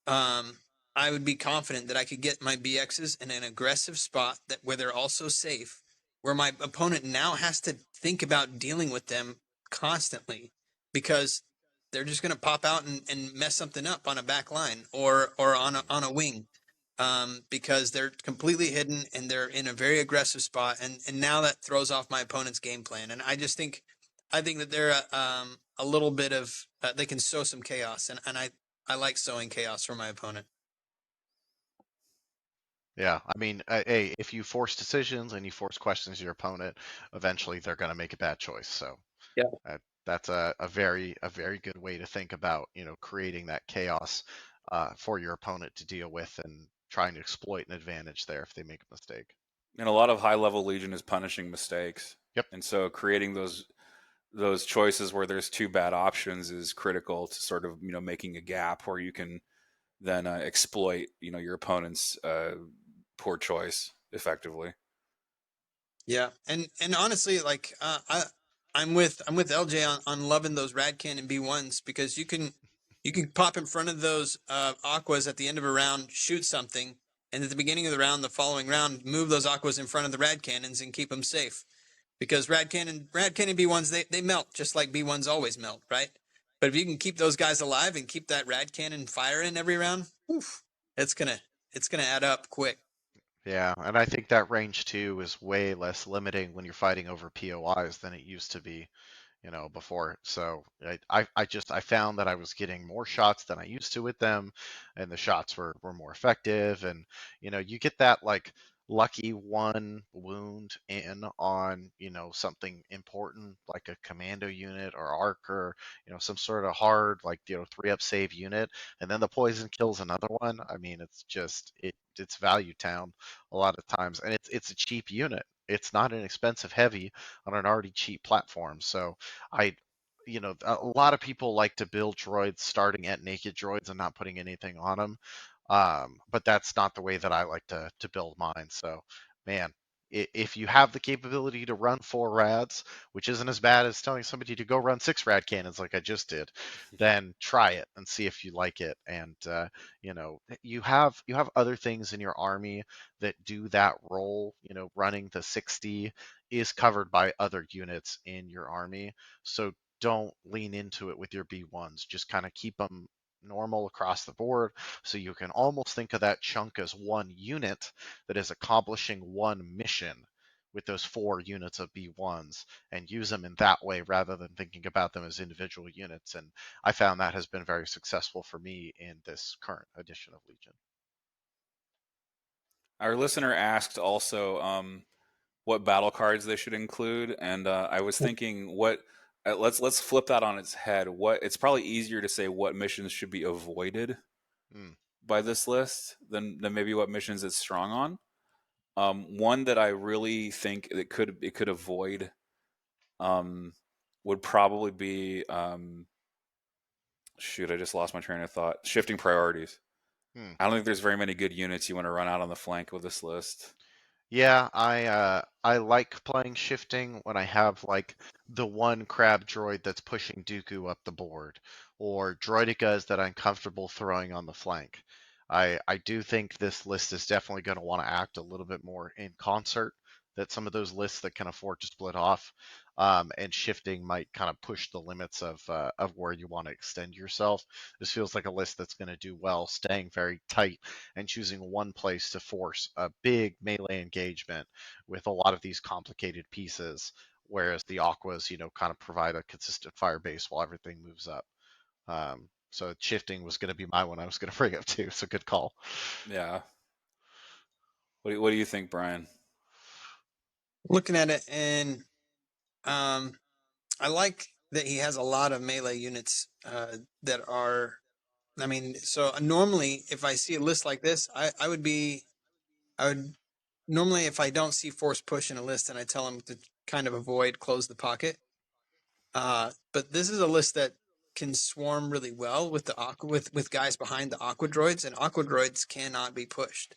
S2: um, I would be confident that I could get my BXs in an aggressive spot where they're also safe, where my opponent now has to think about dealing with them constantly, because they're just going to pop out and mess something up on a back line or on a wing, because they're completely hidden and they're in a very aggressive spot, and now that throws off my opponent's game plan. And I think that they're a little bit of they can sow some chaos, and I like sowing chaos for my opponent.
S3: Yeah, I mean, hey, if you force decisions and you force questions to your opponent, eventually they're going to make a bad choice. So
S2: Yeah.
S3: that's a very good way to think about, creating that chaos for your opponent to deal with and trying to exploit an advantage there if they make a mistake.
S1: And a lot of high level Legion is punishing mistakes,
S3: Yep.
S1: and so creating those choices where there's two bad options is critical to sort of making a gap where you can then exploit your opponent's poor choice effectively.
S2: Yeah, and honestly, like I'm with LJ on loving those rad cannon B1s, because you can pop in front of those aquas at the end of a round, shoot something, and at the beginning of the round, the following round, move those aquas in front of the rad cannons and keep them safe. Because rad cannon B1s, they melt just like B1s always melt, right? But if you can keep those guys alive and keep that rad cannon firing every round, oof, it's gonna it's gonna add up quick.
S3: Yeah, and I think that range two is way less limiting when you're fighting over POIs than it used to be, before. So I found that I was getting more shots than I used to with them, and the shots were more effective. And you get that like lucky one wound in on something important like a commando unit or arc or some sort of hard like 3-up save unit, and then the poison kills another one. I mean, it's value town a lot of times, and it's a cheap unit. It's not an expensive heavy on an already cheap platform. So I, a lot of people like to build droids starting at naked droids and not putting anything on them. But that's not the way that I like to build mine. So, man, if you have the capability to run 4 rads, which isn't as bad as telling somebody to go run 6 rad cannons like I just did, then try it and see if you like it. And you have other things in your army that do that role. Running the 60 is covered by other units in your army. So don't lean into it with your B1s. Just kind of keep them normal across the board. So you can almost think of that chunk as one unit that is accomplishing one mission with those 4 units of B1s and use them in that way rather than thinking about them as individual units. And I found that has been very successful for me in this current edition of Legion.
S1: Our listener asked also what battle cards they should include, and I was thinking what let's flip that on its head. What it's probably easier to say what missions should be avoided
S3: Mm,
S1: by this list than maybe what missions it's strong on. One that I really think it could avoid um, would probably be shoot, I just lost my train of thought. Shifting priorities.
S3: hmm.
S1: I don't think there's very many good units you want to run out on the flank with this list.
S3: Yeah, I like playing shifting when I have like the one crab droid that's pushing Dooku up the board, or droidicas that I'm comfortable throwing on the flank. I do think this list is definitely going to want to act a little bit more in concert that some of those lists that can afford to split off, and shifting might kind of push the limits of where you want to extend yourself. This feels like a list that's going to do well staying very tight and choosing one place to force a big melee engagement with a lot of these complicated pieces, whereas the aquas, kind of provide a consistent fire base while everything moves up. So shifting was going to be my one I was going to bring up too. So good call.
S1: Yeah. What do you think, Brian?
S2: Looking at it, and um, I like that he has a lot of melee units that are. I mean, so normally if I see a list like this, I would normally if I don't see force push in a list, and I tell him to kind of avoid close the pocket. But this is a list that can swarm really well with the aqua with guys behind the aqua droids, and aqua droids cannot be pushed.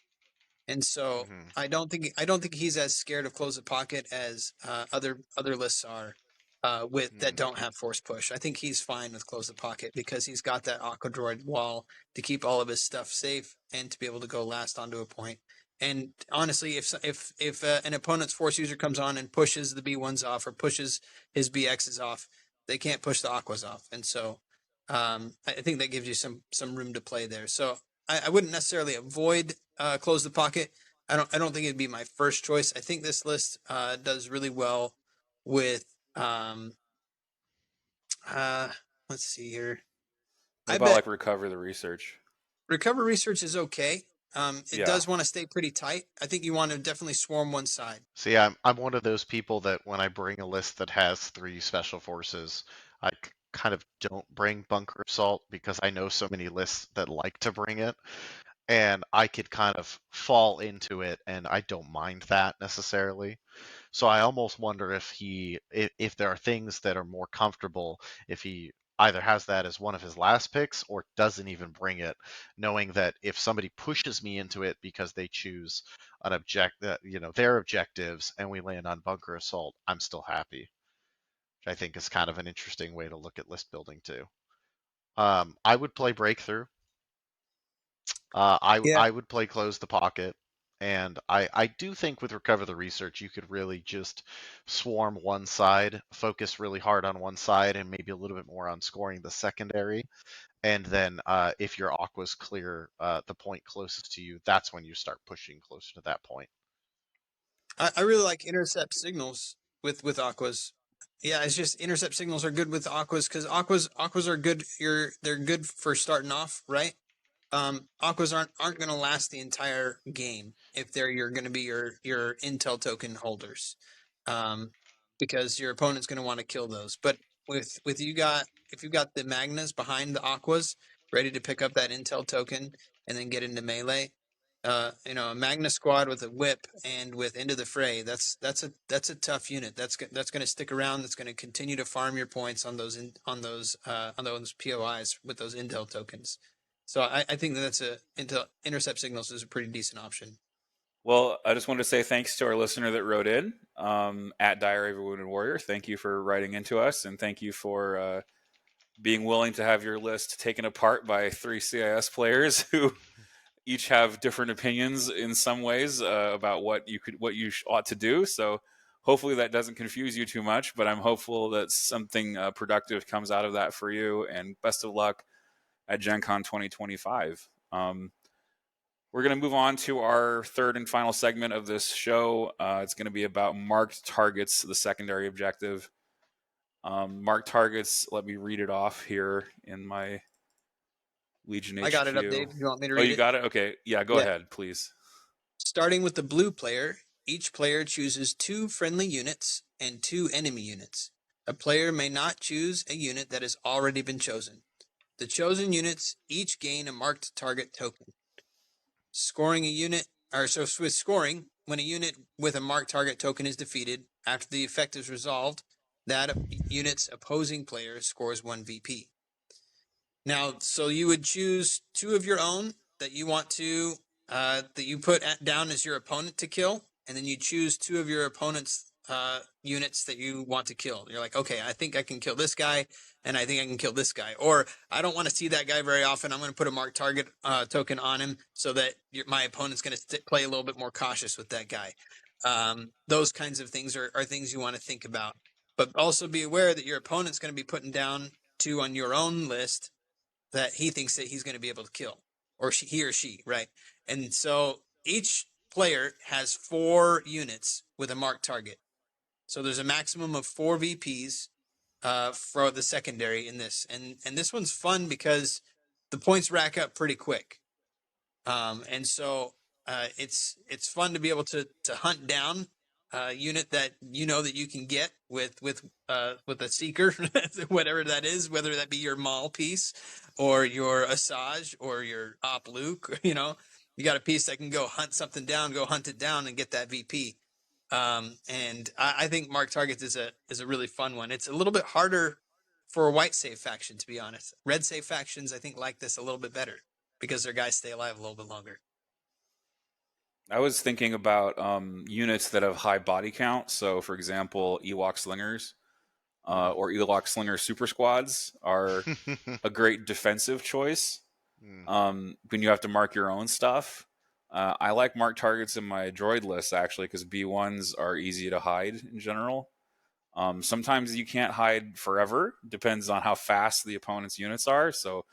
S2: And so
S3: Hmm.
S2: I don't think he's as scared of close the pocket as other lists are with that
S3: Hmm.
S2: don't have force push. I think he's fine with close the pocket because he's got that aqua droid wall to keep all of his stuff safe and to be able to go last onto a point. And honestly, if an opponent's force user comes on and pushes the B1s off or pushes his BXs off, they can't push the aquas off. And so I think that gives you some room to play there. So I wouldn't necessarily avoid close the pocket. I don't think it'd be my first choice. I think this list does really well with uh, let's see here.
S1: What
S2: I
S1: about
S2: bet
S1: like recover the research?
S2: recover research is okay. It
S1: Yeah.
S2: does want to stay pretty tight. I think you want to definitely swarm one side.
S3: See, I'm one of those people that when I bring a list that has 3 special forces, I kind of don't bring bunker assault because I know so many lists that like to bring it, and I could kind of fall into it, and I don't mind that necessarily. So I almost wonder if there are things that are more comfortable if he either has that as one of his last picks or doesn't even bring it, knowing that if somebody pushes me into it because they choose their objectives and we land on bunker assault, I'm still happy. Which I think is kind of an interesting way to look at list building too. I would play breakthrough.
S2: Yeah,
S3: I would play close the pocket, and I do think with recover the research you could really just swarm one side, focus really hard on one side, and maybe a little bit more on scoring the secondary, and then if your aquas clear the point closest to you, that's when you start pushing closer to that point.
S2: I really like intercept signals with aquas. Yeah, it's just intercept signals are good with aquas because aquas are good. They're good for starting off, right? Aquas aren't going to last the entire game if they're you're going to be your intel token holders, um, because your opponent's going to want to kill those. But with you got if you got the magnas behind the aquas ready to pick up that intel token and then get into melee, a magna squad with a whip and with into the fray, that's a tough unit. That's going to stick around. That's going to continue to farm your points on on those POIs with those intel tokens. So I think that's intercept signals is a pretty decent option.
S1: Well, I just wanted to say thanks to our listener that wrote in at Diary of a Wounded Warrior. Thank you for writing into us, and thank you for being willing to have your list taken apart by 3 CIS players who each have different opinions in some ways about what you ought to do. So hopefully that doesn't confuse you too much. But I'm hopeful that something productive comes out of that for you. And best of luck at Gen Con 2025. We're going to move on to our third and final segment of this show. It's going to be about marked targets, the secondary objective. Marked targets, let me read it off here in my Legion
S2: I got it up,
S1: HQ.
S2: Dave. You want me to
S1: Oh,
S2: read
S1: you
S2: it?
S1: got it? Okay. Yeah, go
S2: Yeah.
S1: ahead, please.
S2: Starting with the blue player, each player chooses 2 friendly units and 2 enemy units. A player may not choose a unit that has already been chosen. The chosen units each gain a marked target token. Scoring a unit, or so with scoring, when a unit with a marked target token is defeated after the effect is resolved, that unit's opposing player scores 1 VP. Now, so you would choose 2 of your own that you want to that you put down as your opponent to kill, and then you choose 2 of your opponent's units that you want to kill. You're like, okay, I think I can kill this guy, and I think I can kill this guy, or I don't want to see that guy very often. I'm going to put a marked target token on him so that my opponent's going to play a little bit more cautious with that guy. Those kinds of things are things you want to think about, but also be aware that your opponent's going to be putting down 2 on your own list that he thinks that he's going to be able to kill, or he or she, right? And so each player has 4 units with a marked target. So there's a maximum of 4 VPs for the secondary in this, and this one's fun because the points rack up pretty quick. And so it's fun to be able to hunt down a unit that you know that you can get with a seeker, whatever that is, whether that be your Maul piece or your Asajj or your Op Luke. You got a piece that can go hunt something down, go hunt it down, and get that VP. And I think Mark Targets is a really fun one. It's a little bit harder for a white save faction, to be honest. Red save factions, I think, like this a little bit better because their guys stay alive a little bit longer.
S1: I was thinking about units that have high body count. So, for example, Ewok Slingers or Ewok Slinger Super Squads are a great defensive choice when you have to mark your own stuff. I like marked targets in my droid list, actually, because B1s are easy to hide in general. Sometimes you can't hide forever. Depends on how fast the opponent's units are. So,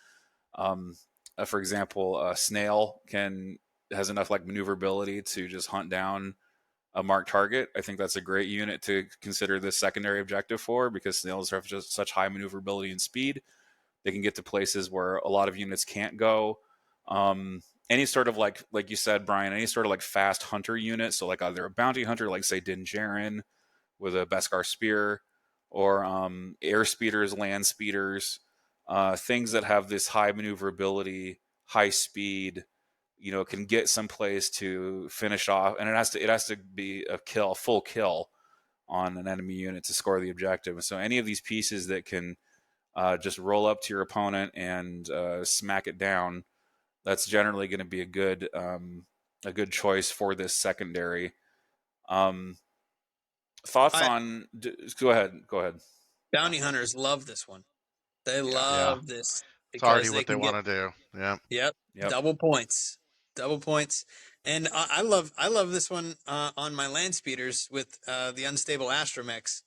S1: um, for example, a snail can has enough like maneuverability to just hunt down a marked target. I think that's a great unit to consider this secondary objective for, because snails have just such high maneuverability and speed. They can get to places where a lot of units can't go. Any sort of like you said, Brian, any sort of like fast hunter unit. So like either a bounty hunter, like say Din Djarin with a Beskar spear, or air speeders, land speeders, things that have this high maneuverability, high speed. Can get someplace to finish off, and it has to be a kill, full kill on an enemy unit to score the objective. So any of these pieces that can just roll up to your opponent and smack it down, that's generally going to be a good choice for this secondary. Um, Thoughts
S2: I
S1: on? Go ahead. Go ahead.
S2: bounty hunters love this one. They
S1: Yeah.
S3: Yeah,
S2: love this
S3: it's already
S2: because they
S3: what they
S2: can get
S3: want to do. Yeah.
S2: yep,
S1: Yep.
S2: double points. Double points. And I love this one on my land speeders with the unstable astromechs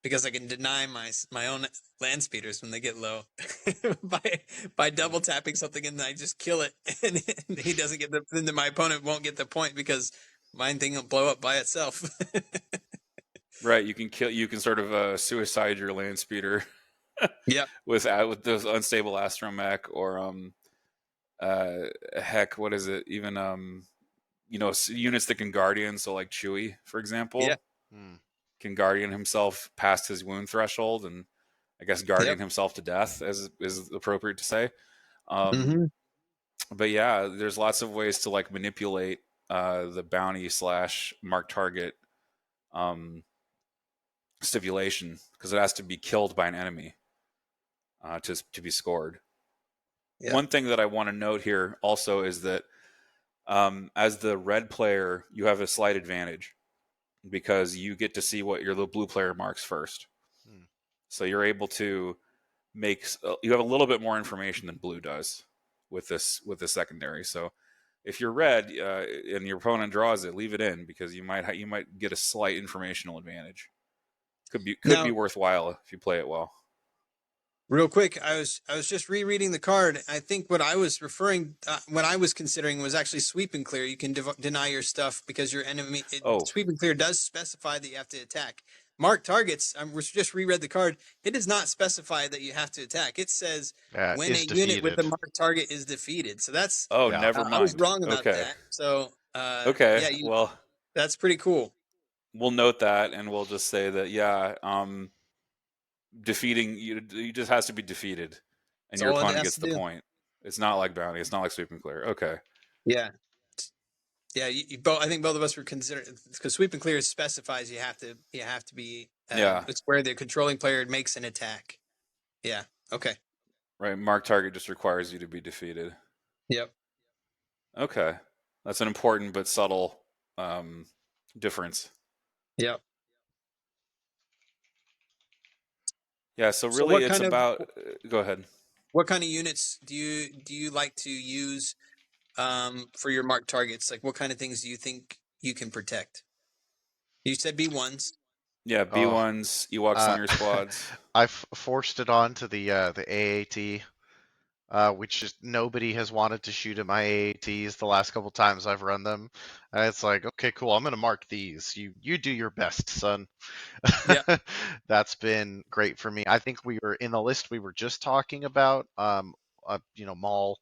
S2: because I can deny my own land speeders when they get low by double tapping something and I just kill it and he doesn't get then my opponent won't get the point because mine thing will blow up by itself.
S1: Right. You can kill. You can sort of suicide your land speeder
S2: Yep.
S1: with those unstable astromech, or uh heck, what is it? Even units that can guardian. So like Chewie, for
S2: Yep.
S1: example,
S3: Hmm.
S1: can guardian himself past his wound threshold, and I guess guardian
S2: Yep.
S1: himself to death, as is appropriate to say. Um,
S2: Mm-hmm.
S1: but yeah, there's lots of ways to like manipulate the bounty slash mark target um, stipulation, because it has to be killed by an enemy to be scored.
S2: Yep.
S1: One thing that I want to note here also is that as the red player, you have a slight advantage because you get to see what the blue player marks first.
S3: Hmm.
S1: So you're able to you have a little bit more information than blue does with this secondary. So if you're red and your opponent draws it, leave it in, because you might get a slight informational advantage. Could be
S2: Now,
S1: worthwhile if you play it well.
S2: real quick, I was just rereading the card. I think what I was considering was actually sweep and clear. You can deny your stuff because your enemy
S1: Oh,
S2: sweep and clear does specify that you have to attack. Mark targets. I just reread the card. It does not specify that you have to attack. It says
S3: Yeah,
S2: when
S3: is
S2: a unit with
S3: defeated.
S2: a marked target is defeated. So that's
S1: oh,
S3: Yeah.
S1: never
S2: I was
S1: mind.
S2: wrong about
S1: Okay,
S2: that. So
S1: okay.
S2: yeah,
S1: Well,
S2: that's pretty cool.
S1: we'll note that, and we'll just say that yeah, defeating you just has to be defeated, and
S2: That's
S1: your
S2: all it
S1: opponent
S2: has
S1: gets
S2: to
S1: the
S2: do.
S1: point. It's not like bounty. It's not like sweep and clear. Okay.
S2: Yeah. Yeah, both. I think both of us were considering because sweep and clear specifies you have to be
S1: Yeah.
S2: it's where the controlling player makes an attack. Yeah. Okay.
S1: Right. Mark target just requires you to be defeated.
S2: Yep.
S1: Okay. That's an important but subtle um, difference.
S2: Yep.
S1: Yeah. So
S2: So
S1: really, it's about. Go ahead.
S2: what kind of units do you like to use for your marked targets? Like what kind of things do you think you can protect? You said B1s.
S1: Yeah.
S3: Oh,
S1: B1s, Ewok
S3: uh,
S1: Slinger squads.
S3: I've forced it on to the AAT, which just nobody has wanted to shoot at my AATs the last couple times I've run them. And it's like, okay, cool. I'm gonna mark these. You do your best, son.
S2: Yeah.
S3: That's been great for me. I think we were in the list we were just talking about. Maul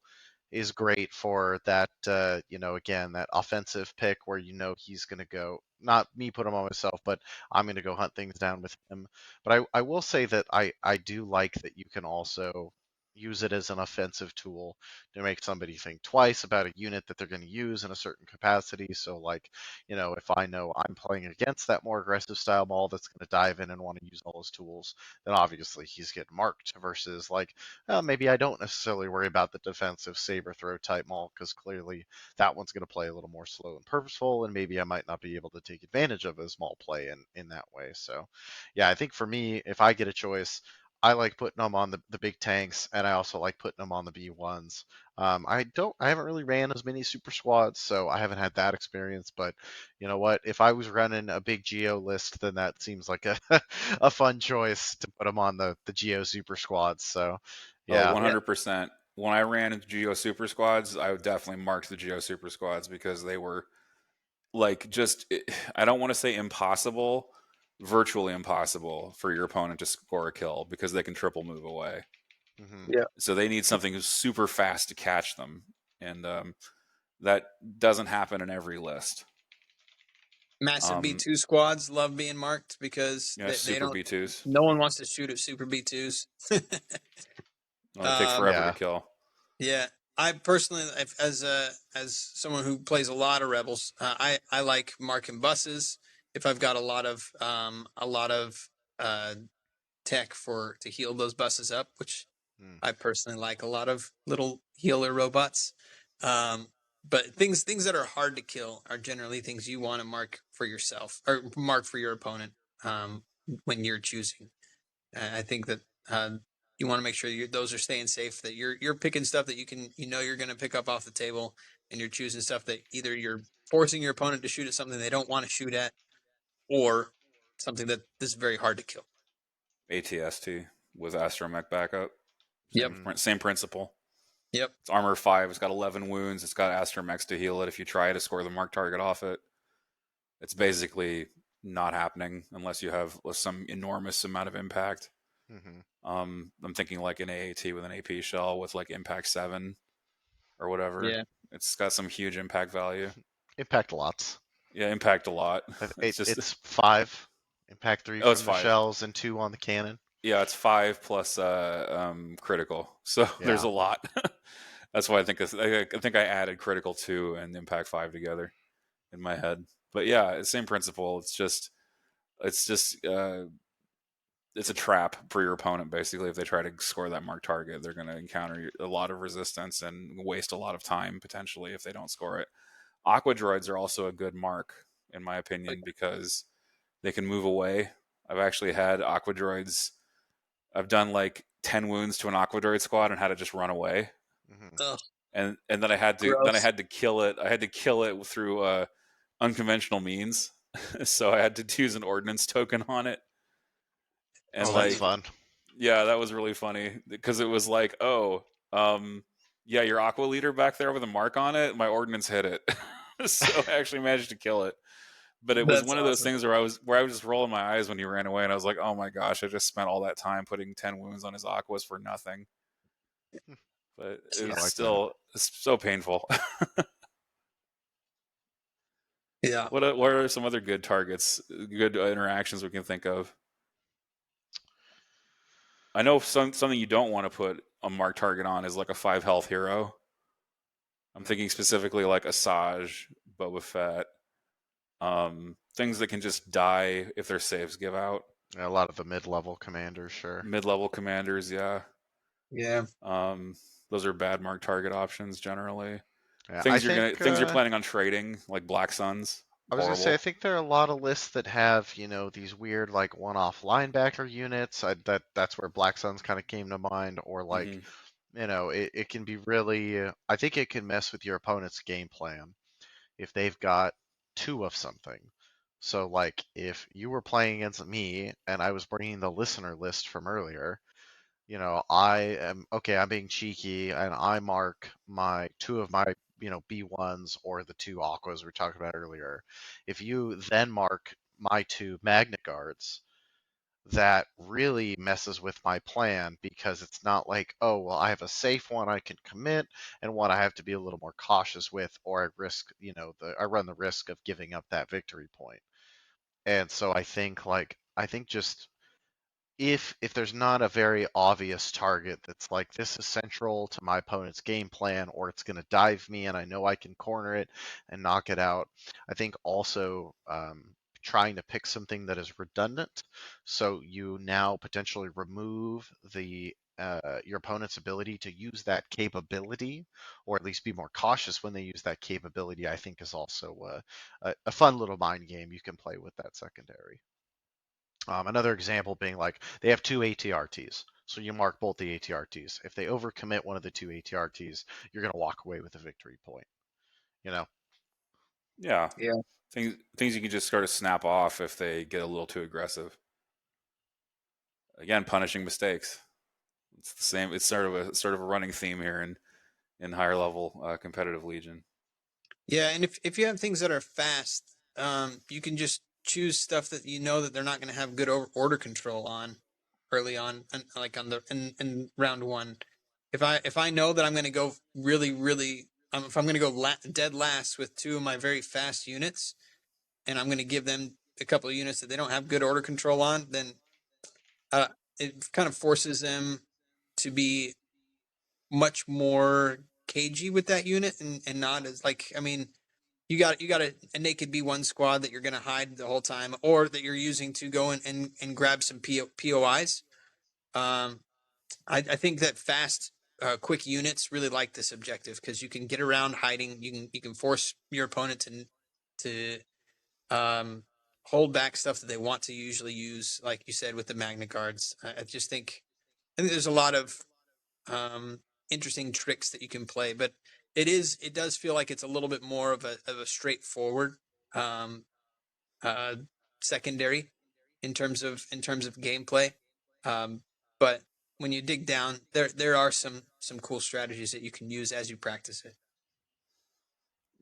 S3: is great for that. Again, that offensive pick where he's going to go. Not me put him on myself, but I'm going to go hunt things down with him. But I will say that I do like that you can also use it as an offensive tool to make somebody think twice about a unit that they're going to use in a certain capacity. So, like, if I know I'm playing against that more aggressive style Maul that's going to dive in and want to use all his tools, then obviously he's getting marked versus like maybe I don't necessarily worry about the defensive saber throw type Maul because clearly that one's going to play a little more slow and purposeful, and maybe I might not be able to take advantage of his Maul play in that way. So, yeah, I think for me, if I get a choice, I like putting them on the big tanks, and I also like putting them on the B1s. I haven't really ran as many super squads, so I haven't had that experience. But you know what? If I was running a big Geo list, then that seems like a a fun choice to put them on the Geo super squads. So
S1: Oh,
S3: yeah.
S1: 100%. When I ran into Geo Super Squads, I would definitely mark the Geo Super Squads because they were like I don't want to say impossible, virtually impossible for your opponent to score a kill because they can triple move away.
S3: Hmm.
S2: Yeah.
S1: So they need something super fast to catch them. And that doesn't happen in every list.
S2: Massive
S1: Um,
S2: B2 squads love being marked because they
S1: Super
S2: don't.
S1: B2s.
S2: No one wants to shoot at super B2s.
S1: Well, they take
S2: um,
S1: forever to
S3: Yeah.
S1: kill.
S2: yeah, I personally, as someone who plays a lot of rebels, I like marking buses if I've got a lot of uh, tech for to heal those buses up, which
S3: Mm.
S2: I personally like a lot of little healer robots. Um, but things that are hard to kill are generally things you want to mark for yourself or mark for your opponent when you're choosing. I think that you want to make sure those are staying safe. That you're picking stuff that you're going to pick up off the table, and you're choosing stuff that either you're forcing your opponent to shoot at something they don't want to shoot at, or something that is very hard to kill.
S1: ATST with astromech backup.
S2: Yep.
S3: Mm.
S1: Same principle.
S2: Yep.
S1: It's armor 5. It's got 11 wounds. It's got astromechs to heal it. If you try to score the mark target off it, it's basically not happening unless you have some enormous amount of impact.
S3: Hmm.
S1: I'm thinking like an AAT with an AP shell with like impact 7 or whatever.
S2: Yeah.
S1: It's got some huge impact value.
S3: Impact lots.
S1: Yeah, impact a lot. It's
S3: It,
S1: just
S3: it's 5. Impact 3
S1: oh, it's
S3: from the
S1: 5.
S3: shells and 2 on the cannon.
S1: Yeah, it's 5 plus critical. So there's
S3: Yeah.
S1: a lot. That's why I think I added critical 2 and impact 5 together in my head. But yeah, same principle. It's just it's a trap for your opponent basically. If they try to score that mark target, they're going to encounter a lot of resistance and waste a lot of time potentially if they don't score it. Aqua droids are also a good mark in my opinion because they can move away. I've actually had aqua droids. I've done like 10 wounds to an aqua droid squad and had to just run away.
S3: Hmm.
S2: Ugh,
S1: And then I
S2: gross.
S1: had to kill it. I had to kill it through unconventional means. So I had to use an ordnance token on it.
S2: That's
S1: And
S3: Oh, that's
S2: funny.
S1: like,
S3: fun.
S1: yeah, that was really funny because it was like, oh, yeah, your aqua leader back there with a mark on it. My ordnance hit it, so I actually managed to kill it. But it was
S2: That's
S1: one of those
S2: awesome.
S1: things where I was just rolling my eyes when he ran away, and I was like, oh my gosh, I just spent all that time putting 10 wounds on his aquas for nothing. But it
S3: I
S1: was
S3: like
S2: Jeez.
S3: that.
S1: still it's so painful.
S2: Yeah.
S1: What are some other good targets, good interactions we can think of? I know something you don't want to put a mark target on is like a 5 health hero. I'm
S3: Mm.
S1: thinking specifically like Asajj, Boba Fett, things that can just die if their saves give out.
S3: Yeah, a lot of the mid-level commanders, sure.
S1: Mid-level commanders, yeah.
S2: Yeah.
S1: Um, those are bad mark target options generally.
S3: Yeah, I think
S1: Things you're planning on trading like Black Suns,
S3: I was gonna say I
S1: horrible.
S3: think there are a lot of lists that have these weird like one-off linebacker units. That's where Black Suns kind of came to mind, or like
S1: Hmm.
S3: it can be really. I think it can mess with your opponent's game plan if they've got two of something. So like if you were playing against me and I was bringing the listener list from earlier, I am okay, I'm being cheeky and I mark my two of my, B1s or the two aquas we were talking about earlier. If you then mark my two magnet guards, that really messes with my plan because it's not like, oh, well, I have a safe one I can commit and one I have to be a little more cautious with, or I risk, I run the risk of giving up that victory point. And so I think just if there's not a very obvious target that's like this is central to my opponent's game plan or it's going to dive me and I know I can corner it and knock it out, I think also trying to pick something that is redundant, so you now potentially remove the your opponent's ability to use that capability, or at least be more cautious when they use that capability. I think is also a fun little mind game you can play with that secondary. Another example being like they have two ATRTs. So you mark both the ATRTs. If they overcommit one of the two ATRTs, you're going to walk away with a victory point. You know?
S1: Yeah.
S2: Yeah.
S1: Things you can just sort of snap off if they get a little too aggressive. Again, punishing mistakes. It's the same. It's sort of a running theme here in higher level competitive Legion.
S2: Yeah, and if you have things that are fast, you can just choose stuff that you know that they're not going to have good order control on early on, and like on the in round one. If I know that I'm going to go really, if I'm going to go dead last with two of my very fast units, and I'm going to give them a couple of units that they don't have good order control on, then uh, it kind of forces them to be much more cagey with that unit, and not as like, I mean, you got a naked B1 squad that you're going to hide the whole time, or that you're using to go in and grab some POIs. Um, I think that fast, quick units really like this objective because you can get around hiding. You can force your opponent to um, hold back stuff that they want to usually use, like you said with the Magna Guards. I just think there's a lot of um, interesting tricks that you can play, but it does feel like it's a little bit more of a straightforward um, uh, secondary in terms of gameplay. Um, but when you dig down, there are some cool strategies that you can use as you practice it.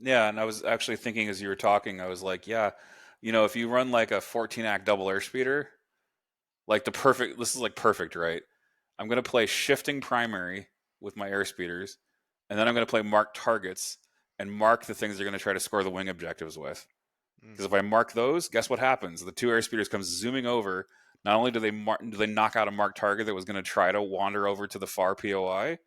S1: Yeah, and I was actually thinking as you were talking, I was like, yeah, if you run like a 14-act double airspeeder, like this is like perfect, right? I'm going to play shifting primary with my airspeeders, and then I'm going to play mark targets and mark the things they're going to try to score the wing objectives with.
S3: Mm.
S1: Because if I mark those, guess what happens? The two airspeeders come zooming over. Not only do they knock out a marked target that was going to try to wander over to the far POI,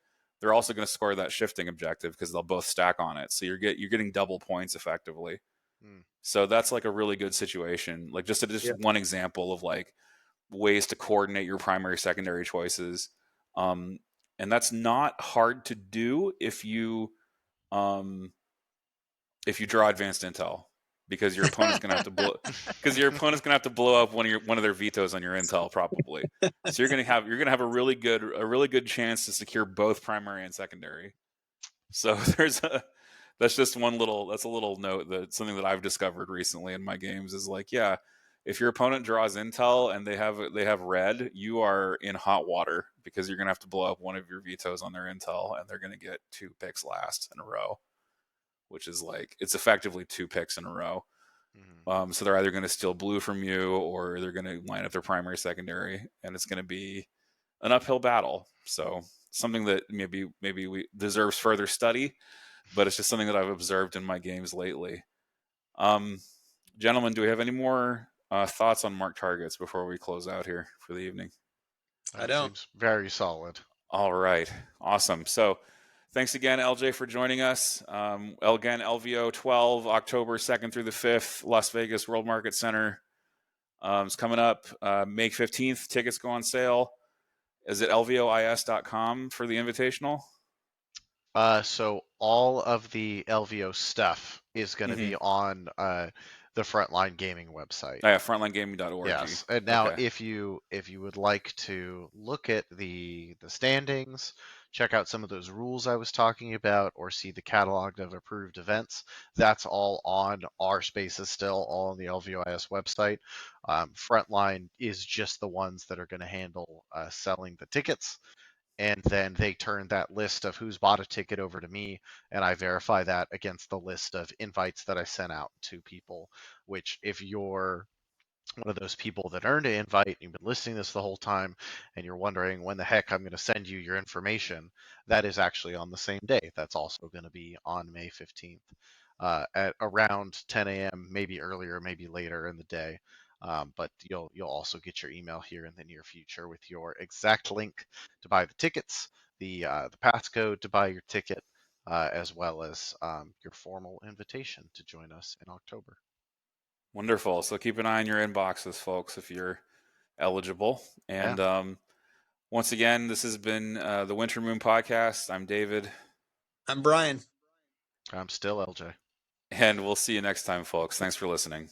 S1: they're also going to score that shifting objective because they'll both stack on it. So you're getting double points effectively.
S3: Mm.
S1: So that's like a really good situation. Like just one example of like ways to coordinate your primary secondary choices. Um, and that's not hard to do um, if you draw advanced intel, because your opponent's gonna have to blow up one of their vetoes on your intel probably. So you're gonna have a really good chance to secure both primary and secondary. So that's a little note, that something that I've discovered recently in my games is like, yeah, if your opponent draws intel and they have red, you are in hot water because you're gonna have to blow up one of your vetoes on their intel, and they're gonna get 2 picks last in a row, which is like, it's effectively 2 picks in a row.
S3: Mm.
S1: So they're either going to steal blue from you, or they're going to line up their primary secondary, and it's going to be an uphill battle. So something that maybe we deserves further study, but it's just something that I've observed in my games lately. Um, Gentlemen, do we have any more thoughts on marked targets before we close out here for the evening?
S2: I
S3: That
S2: don't.
S3: seems very solid.
S1: All right, awesome. So thanks again, LJ, for joining us. Again, LVO 12, October 2nd through the 5th, Las Vegas World Market Center. It's coming up May 15th. Tickets go on sale. Is it lvois.com for the invitational?
S3: So all of the LVO stuff is going to
S1: Mm-hmm.
S3: be on the Frontline Gaming website.
S1: Oh, yeah, frontlinegaming.org.
S3: Yes, and now
S1: Okay.
S3: if you would like to look at the standings, check out some of those rules I was talking about, or see the catalog of approved events, that's all on our spaces still, all on the LVOIS website. Frontline is just the ones that are going to handle selling the tickets, and then they turn that list of who's bought a ticket over to me, and I verify that against the list of invites that I sent out to people. Which, if you're one of those people that earned an invite, you've been listening to this the whole time, and you're wondering when the heck I'm going to send you your information, that is actually on the same day. That's also going to be on May 15th at around 10 a.m., maybe earlier, maybe later in the day. But you'll also get your email here in the near future with your exact link to buy the tickets, the passcode to buy your ticket, as well as your formal invitation to join us in October.
S1: Wonderful. So keep an eye on your inboxes, folks, if you're eligible.
S3: Yeah,
S1: And once again, this has been the Winter Moon Podcast. I'm David.
S2: I'm Brian.
S3: I'm still LJ.
S1: And we'll see you next time, folks. Thanks for listening.